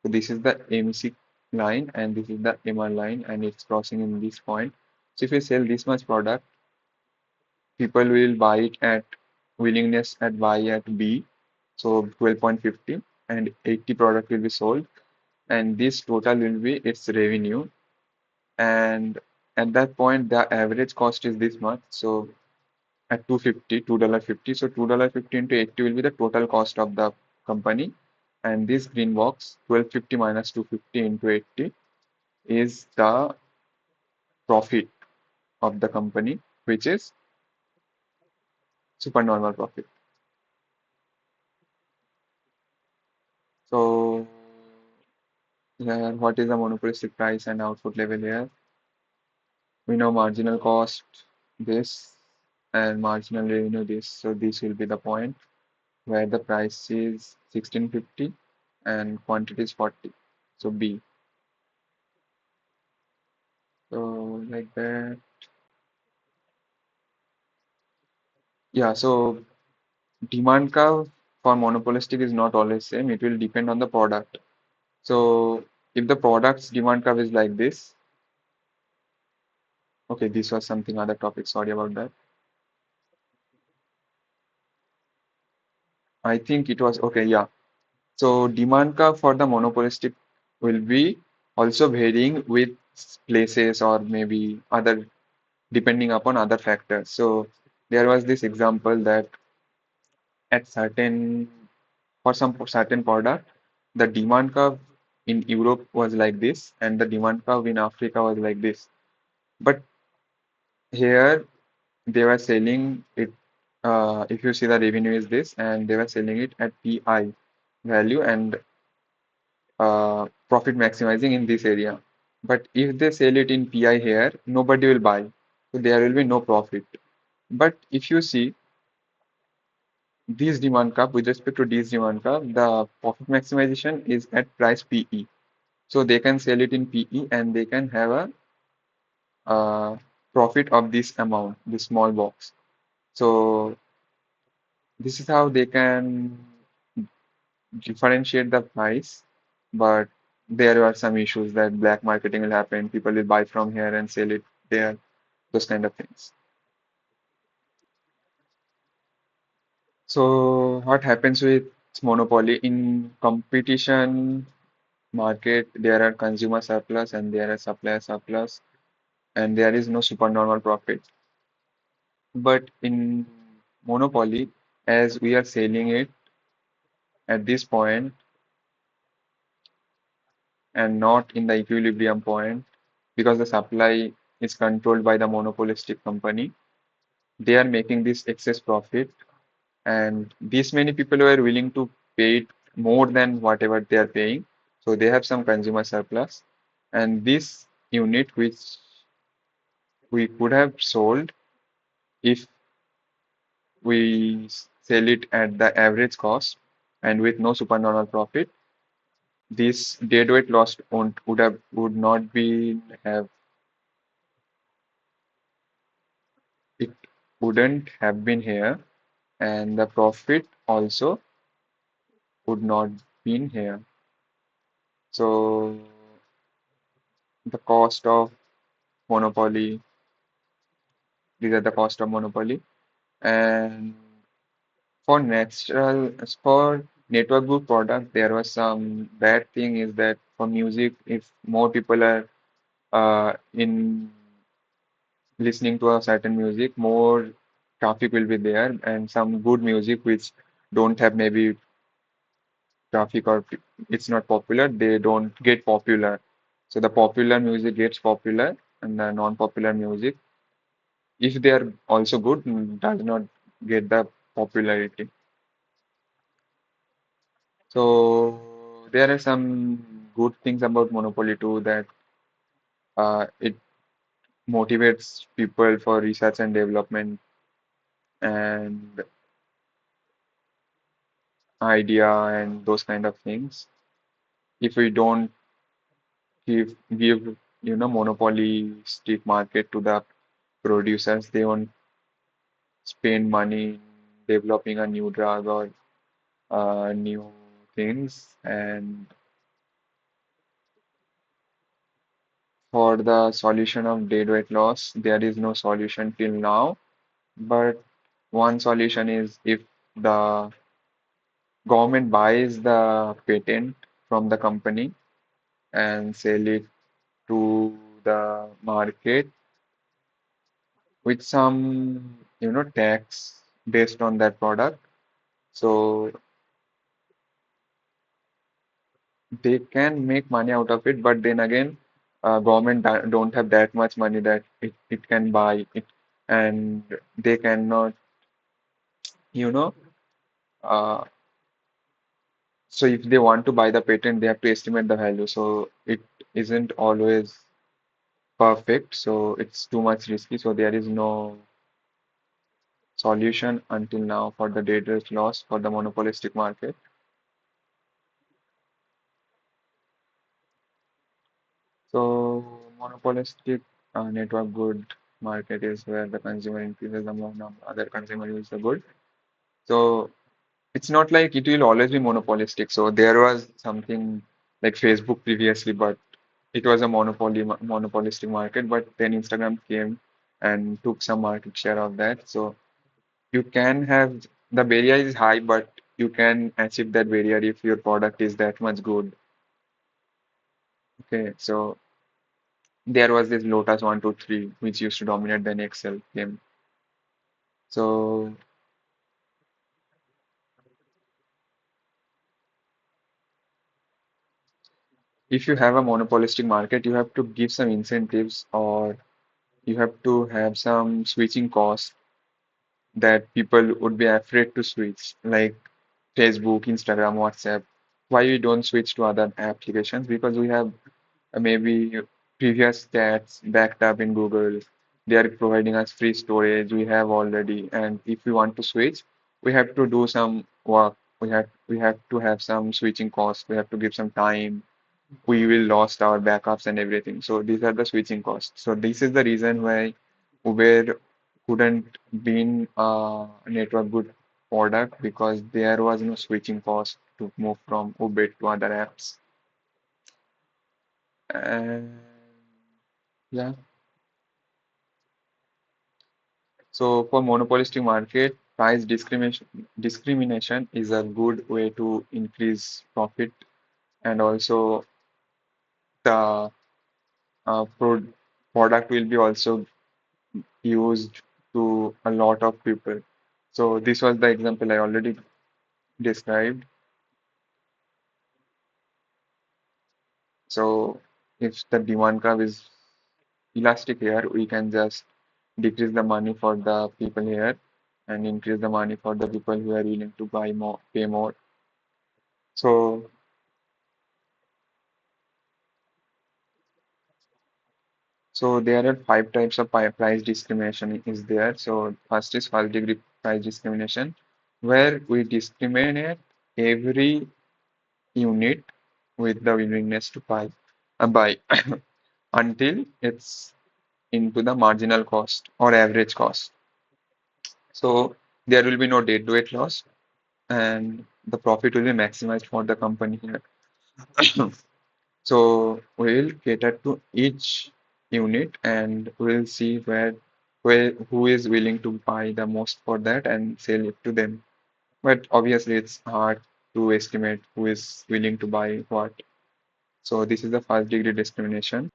So this is the MC line and this is the MR line and it's crossing in this point. So if we sell this much product, people will buy it at willingness at buy at B, so 12.50 and 80 product will be sold and this total will be its revenue and at that point the average cost is this much. So at 250, $2.50. So $2.50 into 80 will be the total cost of the company. And this green box, 1250 minus 250 into 80 is the profit of the company, which is supernormal profit. So yeah, what is the monopolistic price and output level here? We know marginal cost this and marginal revenue this. So this will be the point where the price is 1650 and quantity is 40. So B. So like that. Yeah, so demand curve for monopolistic is not always same. It will depend on the product. So if the product's demand curve is like this, okay, this was something other topic. Sorry about that. I think it was okay. Yeah. So demand curve for the monopolistic will be also varying with places or maybe other depending upon other factors. So there was this example that at certain for some certain product, the demand curve in Europe was like this, and the demand curve in Africa was like this. But here they were selling it. If you see the revenue is this, and they were selling it at PI value and profit maximizing in this area. But if they sell it in PI here, nobody will buy, so there will be no profit. But if you see this demand curve with respect to this demand curve, the profit maximization is at price PE. So they can sell it in PE and they can have a profit of this amount, this small box. So this is how they can differentiate the price. But there are some issues that black marketing will happen. People will buy from here and sell it there, those kind of things. So what happens with monopoly in competition market? There are consumer surplus and there are supplier surplus, and there is no supernormal profit. But in monopoly, as we are selling it at this point and not in the equilibrium point, because the supply is controlled by the monopolistic company, They are making this excess profit, and these many people were willing to pay it more than whatever they are paying. So they have some consumer surplus, and this unit which we could have sold if we sell it at the average cost and with no supernormal profit, this deadweight loss would not be have it wouldn't have been here, and the profit also would not been here. So the cost of monopoly, these are the cost of monopoly. And for network group product, there was some bad thing is that for music, if more people are in listening to a certain music, more traffic will be there, and some good music which don't have maybe traffic or it's not popular, they don't get popular. So the popular music gets popular, and the non-popular music, if they are also good, does not get the popularity. So there are some good things about Monopoly too, that it motivates people for research and development and idea and those kind of things. If we don't give monopolistic market to the producers, they won't spend money in developing a new drug or new things. And for the solution of dead weight loss, there is no solution till now. But one solution is if the government buys the patent from the company and sell it to the market with some, tax based on that product. So they can make money out of it, but then again, government don't have that much money that it can buy it, and they cannot, you know, uh, so if they want to buy the patent, they have to estimate the value. So it isn't always perfect, so it's too much risky. So there is no solution until now for the data loss for the monopolistic market. So monopolistic network good market is where the consumer increases the amount of other consumer use the good. So it's not like it will always be monopolistic. So there was something like Facebook previously, but it was a monopolistic market. But then Instagram came and took some market share of that. So you can have the barrier is high, but you can achieve that barrier if your product is that much good. Okay, so there was this Lotus 123 which used to dominate the Excel game. So if you have a monopolistic market, you have to give some incentives or you have to have some switching costs that people would be afraid to switch, like Facebook, Instagram, WhatsApp. Why we don't switch to other applications? Because we have maybe previous stats backed up in Google. They are providing us free storage. We have already, and if we want to switch, we have to do some work. We have to have some switching costs. We have to give some time. We will lost our backups and everything. So these are the switching costs. So this is the reason why Uber couldn't been a network good product because there was no switching cost to move from Uber to other apps. And yeah, so for monopolistic market, price discrimination is a good way to increase profit, and also the pro product will be also used to a lot of people. So this was the example I already described. So if the demand curve is elastic here, we can just decrease the money for the people here and increase the money for the people who are willing to buy more, pay more. So, so there are five types of price discrimination is there. So first is first degree price discrimination, where we discriminate every unit with the willingness to buy until it's into the marginal cost or average cost. So there will be no deadweight loss and the profit will be maximized for the company here. So we'll cater to each unit and we'll see where who is willing to buy the most for that and sell it to them. But obviously it's hard to estimate who is willing to buy what. So this is the first degree discrimination.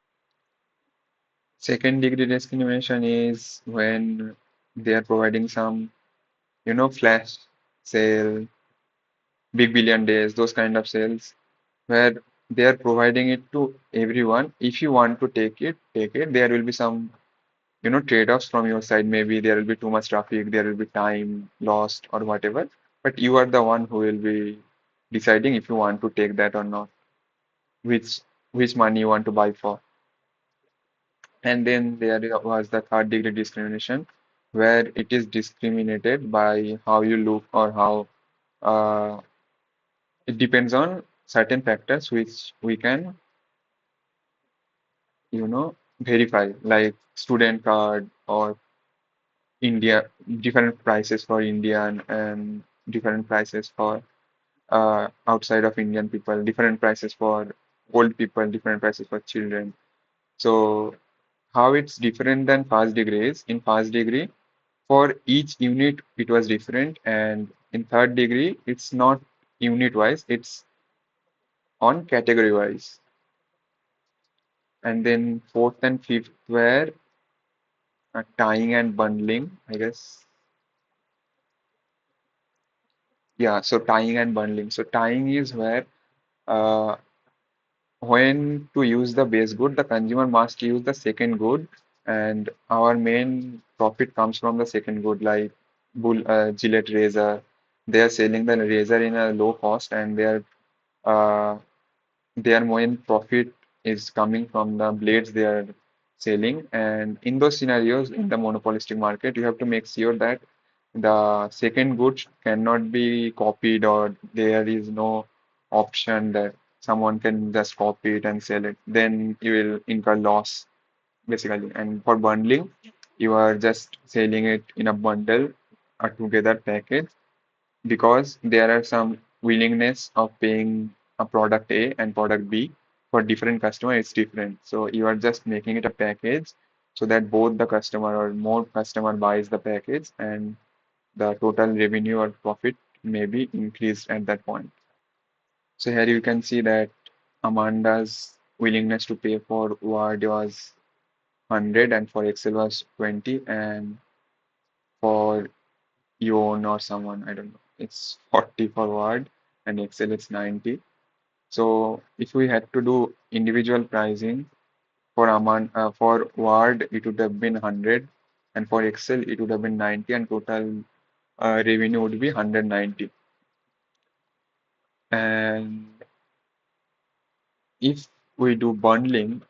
Second degree discrimination is when they are providing some, flash sale, big billion days, those kind of sales where they are providing it to everyone. If you want to take it, take it. There will be some, trade-offs from your side. Maybe there will be too much traffic, there will be time lost or whatever. But you are the one who will be deciding if you want to take that or not, which which money you want to buy for. And then there was the third degree discrimination, where it is discriminated by how you look or how it depends on certain factors which we can, verify, like student card or India, different prices for Indian and different prices for outside of Indian people, different prices for old people, different prices for children. So how it's different than first degree is in first degree for each unit it was different, and in third degree it's not unit wise, it's on category wise. And then fourth and fifth were tying and bundling, I guess. Yeah, so tying and bundling. So tying is where uh, when to use the base good, the consumer must use the second good, and our main profit comes from the second good, like Gillette razor. They are selling the razor in a low cost, and uh, their main profit is coming from the blades they are selling. And in those scenarios, in the monopolistic market, you have to make sure that the second goods cannot be copied, or there is no option that someone can just copy it and sell it. Then you will incur loss basically. And for bundling, you are just selling it in a bundle, a together package, because there are some willingness of paying a product A and product B for different customer, it's different. So you are just making it a package so that both the customer or more customer buys the package and the total revenue or profit may be increased at that point. So here you can see that Amanda's willingness to pay for Word was 100 and for Excel was 20, and for Yon or someone, I don't know, it's 40 for Word and Excel it's 90. So if we had to do individual pricing for Word it would have been 100, and for Excel it would have been 90, and total revenue would be 190. And if we do bundling,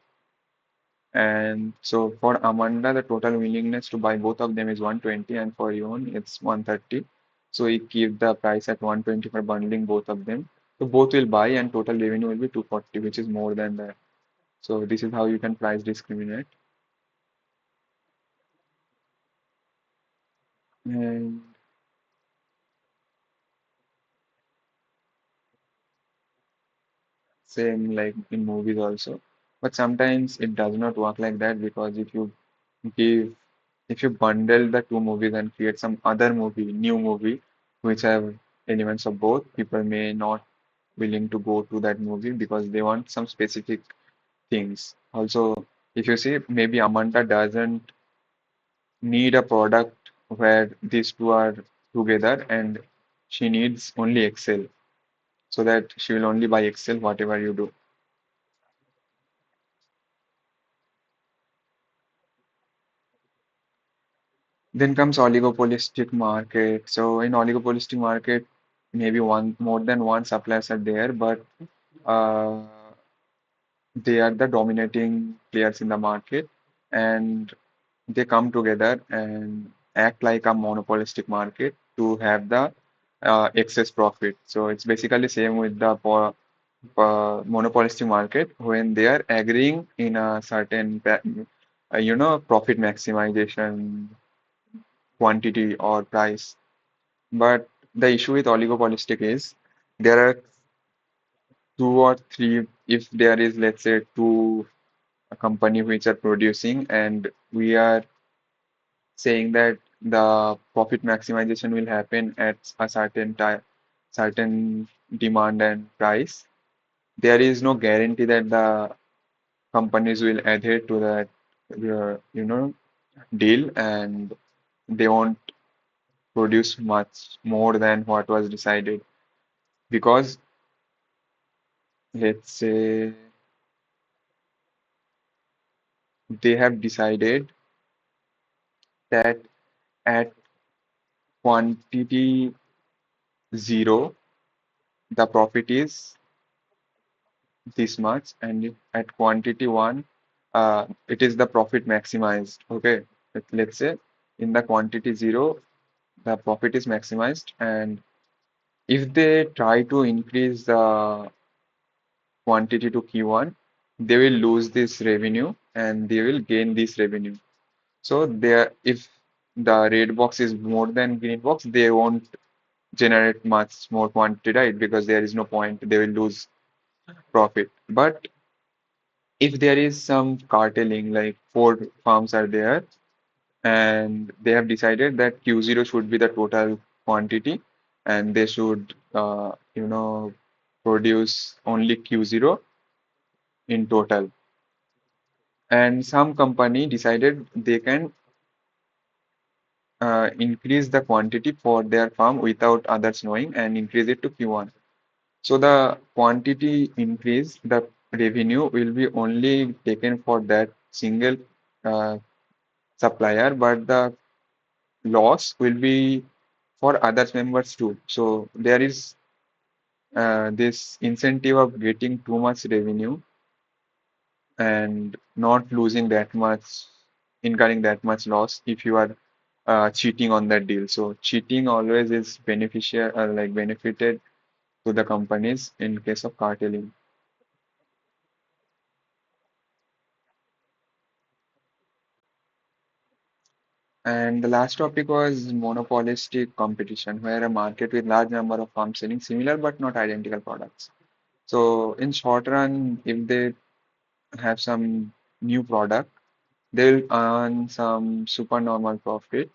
and so for Amanda, the total willingness to buy both of them is 120, and for Yon, it's 130. So we keep the price at 120 for bundling both of them. So both will buy, and total revenue will be 240, which is more than that. So this is how you can price discriminate. And same like in movies also. But sometimes it does not work like that, because give if you bundle the two movies and create some other movie, new movie, which have elements of both, people may not willing to go to that movie because they want some specific things. Also, if you see, maybe Amanda doesn't need a product where these two are together, and she needs only Excel, so that she will only buy Excel whatever you do. Then comes oligopolistic market. So in oligopolistic market, maybe one more than one suppliers are there, but uh, they are the dominating players in the market, and they come together and act like a monopolistic market to have the excess profit. So it's basically same with the monopolistic market when they are agreeing in a certain profit maximization quantity or price. But the issue with oligopolistic is there are two or three, if there is, let's say, two company which are producing, and we are saying that the profit maximization will happen at a certain time, certain demand and price. There is no guarantee that the companies will adhere to that, deal, and they won't produce much more than what was decided because, let's say, they have decided that at quantity zero, the profit is this much, and at quantity one, it is the profit maximized. Okay, let's say in the quantity zero, the profit is maximized, and if they try to increase the quantity to Q1, they will lose this revenue and they will gain this revenue. So there, if the red box is more than green box, they won't generate much more quantity, right? Because there is no point, they will lose profit. But if there is some carteling, like four farms are there, and they have decided that Q0 should be the total quantity, and they should, produce only Q0 in total. And some company decided they can increase the quantity for their farm without others knowing and increase it to Q1. So the quantity increase, the revenue will be only taken for that single uh, supplier, but the loss will be for other members too. So there is this incentive of getting too much revenue and not losing that much, incurring that much loss if you are cheating on that deal. So cheating always is beneficial, like benefited to the companies in case of cartelling. And the last topic was monopolistic competition, where a market with large number of firms selling similar but not identical products. So in short run, if they have some new product, they'll earn some supernormal profit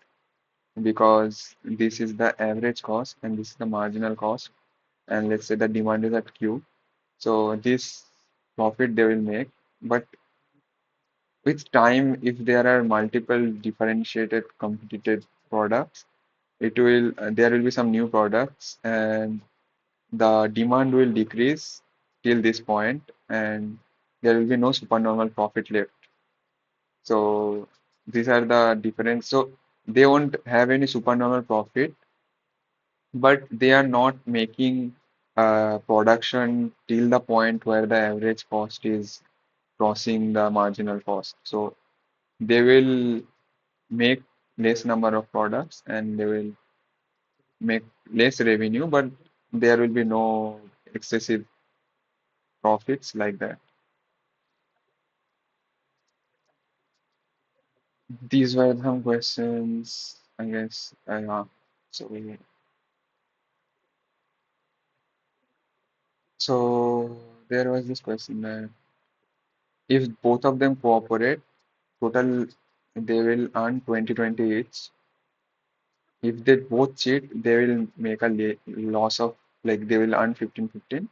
because this is the average cost and this is the marginal cost. And let's say the demand is at Q. So this profit they will make. But with time, if there are multiple differentiated competitive products, it will there will be some new products and the demand will decrease till this point and there will be no supernormal profit left. So these are the difference. So they won't have any supernormal profit, but they are not making production till the point where the average cost is crossing the marginal cost. So they will make less number of products and they will make less revenue, but there will be no excessive profits like that. These were some questions, I guess. So, so there was this question that if both of them cooperate, total they will earn 2020 each. If they both cheat, they will make a loss of like they will earn 15-15.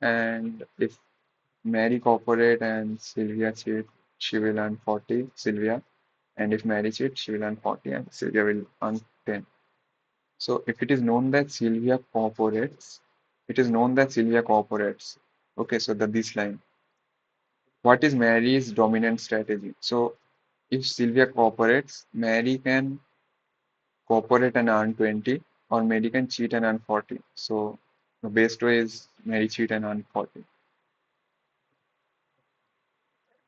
And if Mary cooperate and Sylvia cheat, she will earn 40, Sylvia. And if Mary cheats, she will earn 40 and Sylvia will earn 10. So if it is known that Sylvia cooperates, it is known that Sylvia cooperates. Okay, so this line. What is Mary's dominant strategy? So if Sylvia cooperates, Mary can. cooperate and earn 20, or Mary can cheat and earn 40. So the best way is Mary cheat and earn 40.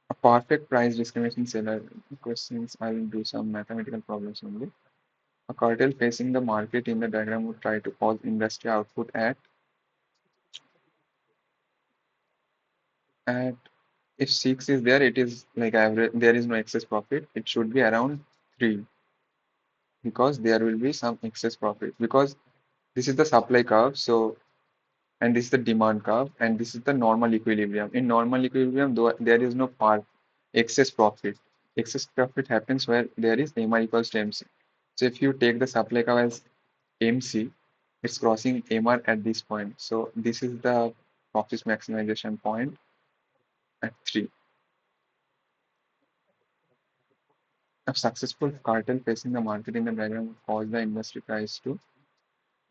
A perfect price discrimination seller questions. I will do some mathematical problems only. A cartel facing the market in the diagram would try to cause industry output at if 6 is there, it is like average, there is no excess profit. It should be around 3 because there will be some excess profit because this is the supply curve. So, and this is the demand curve, and this is the normal equilibrium. In normal equilibrium, though there is no part excess profit. Excess profit happens where there is MR equals to MC. So if you take the supply curve as MC, it's crossing MR at this point. So this is the profit maximization point at 3. A successful cartel facing the market in the diagram will cause the industry price to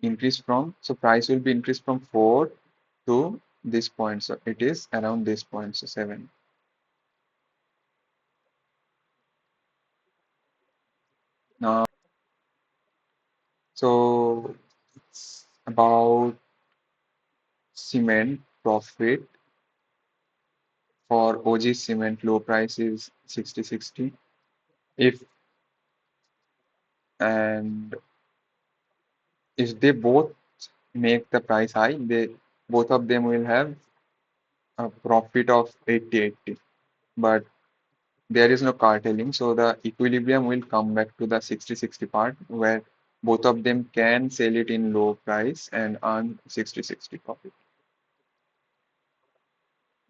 increase from, so price will be increased from 4 to this point. So it is around this point, so 7. Now, so it's about cement profit for OG cement, low price is 60/60. If and if they both make the price high, they both of them will have a profit of 80/80. But there is no cartelling, so the equilibrium will come back to the 60/60 part where both of them can sell it in low price and earn 60/60 profit.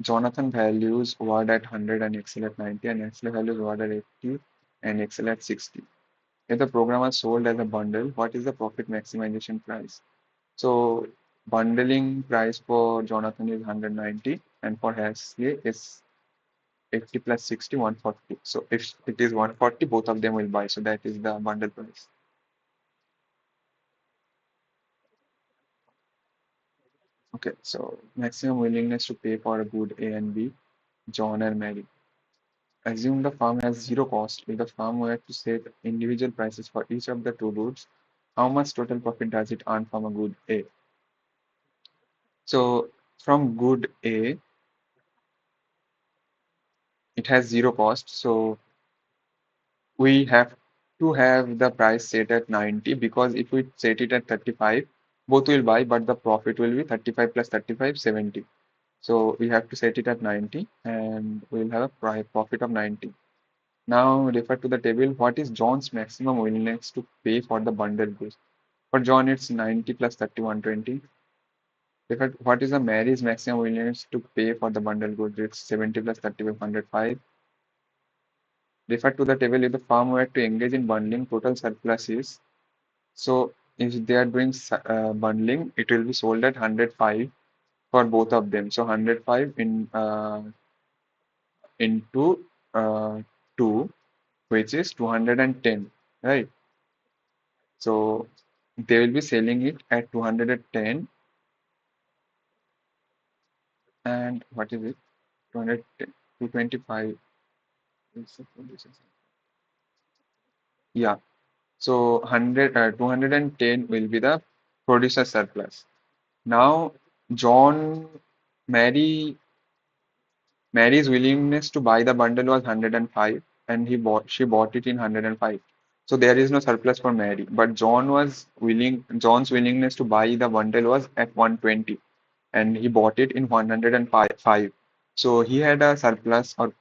Jonathan values word at 100 and Excel at 90, and Excel values word at 80 and Excel at 60. If the program is sold as a bundle, what is the profit maximization price? So bundling price for Jonathan is 190 and for Hasley is 80 plus 60, 140. So if it is 140, both of them will buy. So that is the bundle price. Okay, so maximum willingness to pay for a good A and B, John and Mary. Assume the farm has zero cost. If the farm were to set individual prices for each of the two goods, how much total profit does it earn from a good A? So from good A, it has zero cost. So we have to have the price set at 90 because if we set it at 35, both will buy, but the profit will be 35 plus 35, 70. So we have to set it at 90 and we'll have a profit of 90. Now refer to the table. What is John's maximum willingness to pay for the bundled goods? For John, it's 90 plus 30, 120. Refer what is the Mary's maximum willingness to pay for the bundled goods? It's 70 plus 30, 105. Refer to the table. If the farm were to engage in bundling, total surplus is, so if they are doing bundling, it will be sold at 105 for both of them. So 105 into 2, which is 210, right? So they will be selling it at 210, and what is it? 210, 225. Yeah. So 210 will be the producer surplus. Now, John, Mary, Mary's willingness to buy the bundle was 105, and she bought it in 105. So there is no surplus for Mary. But John's willingness to buy the bundle was at 120, and he bought it in 105. So he had a surplus or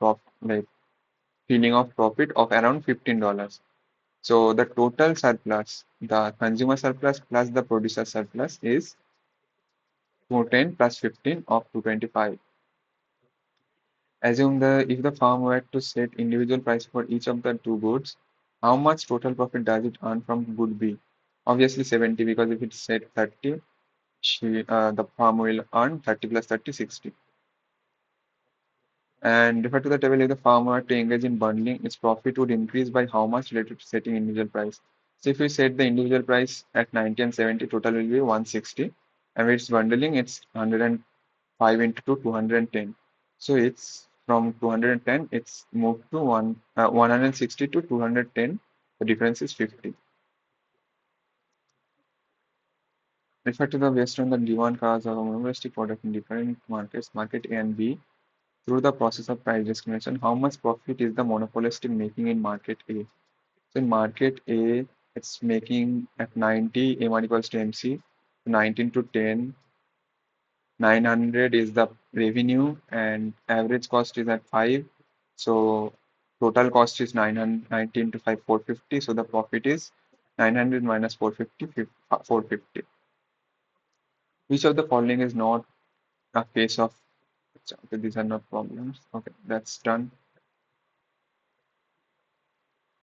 like feeling of profit of around $15. So the total surplus, the consumer surplus plus the producer surplus is 210 plus 15 of 225. Assume if the farm were to set individual price for each of the two goods, how much total profit does it earn from good B? Obviously 70 because if it's set 30, the farm will earn 30 plus 30, 60. And refer to the table if the farmer to engage in bundling, its profit would increase by how much related to setting individual price. So if we set the individual price at 90 and 70, total will be 160. And with its bundling, it's 105 into 2, 210. So it's from 210, it's moved to 160 to 210. The difference is 50. refer to the based on the demand cars or monopolistic product in different markets, market A and B, through the process of price discrimination, how much profit is the monopolistic making in market A? So in market A, it's making at 90, M1 equals to MC, 19 to 10, 900 is the revenue, and average cost is at 5. So total cost is 900, 19 to 5, 450. So the profit is 900 minus 450, 450. Which of the following is not a case of, okay, these are not problems. Okay, that's done.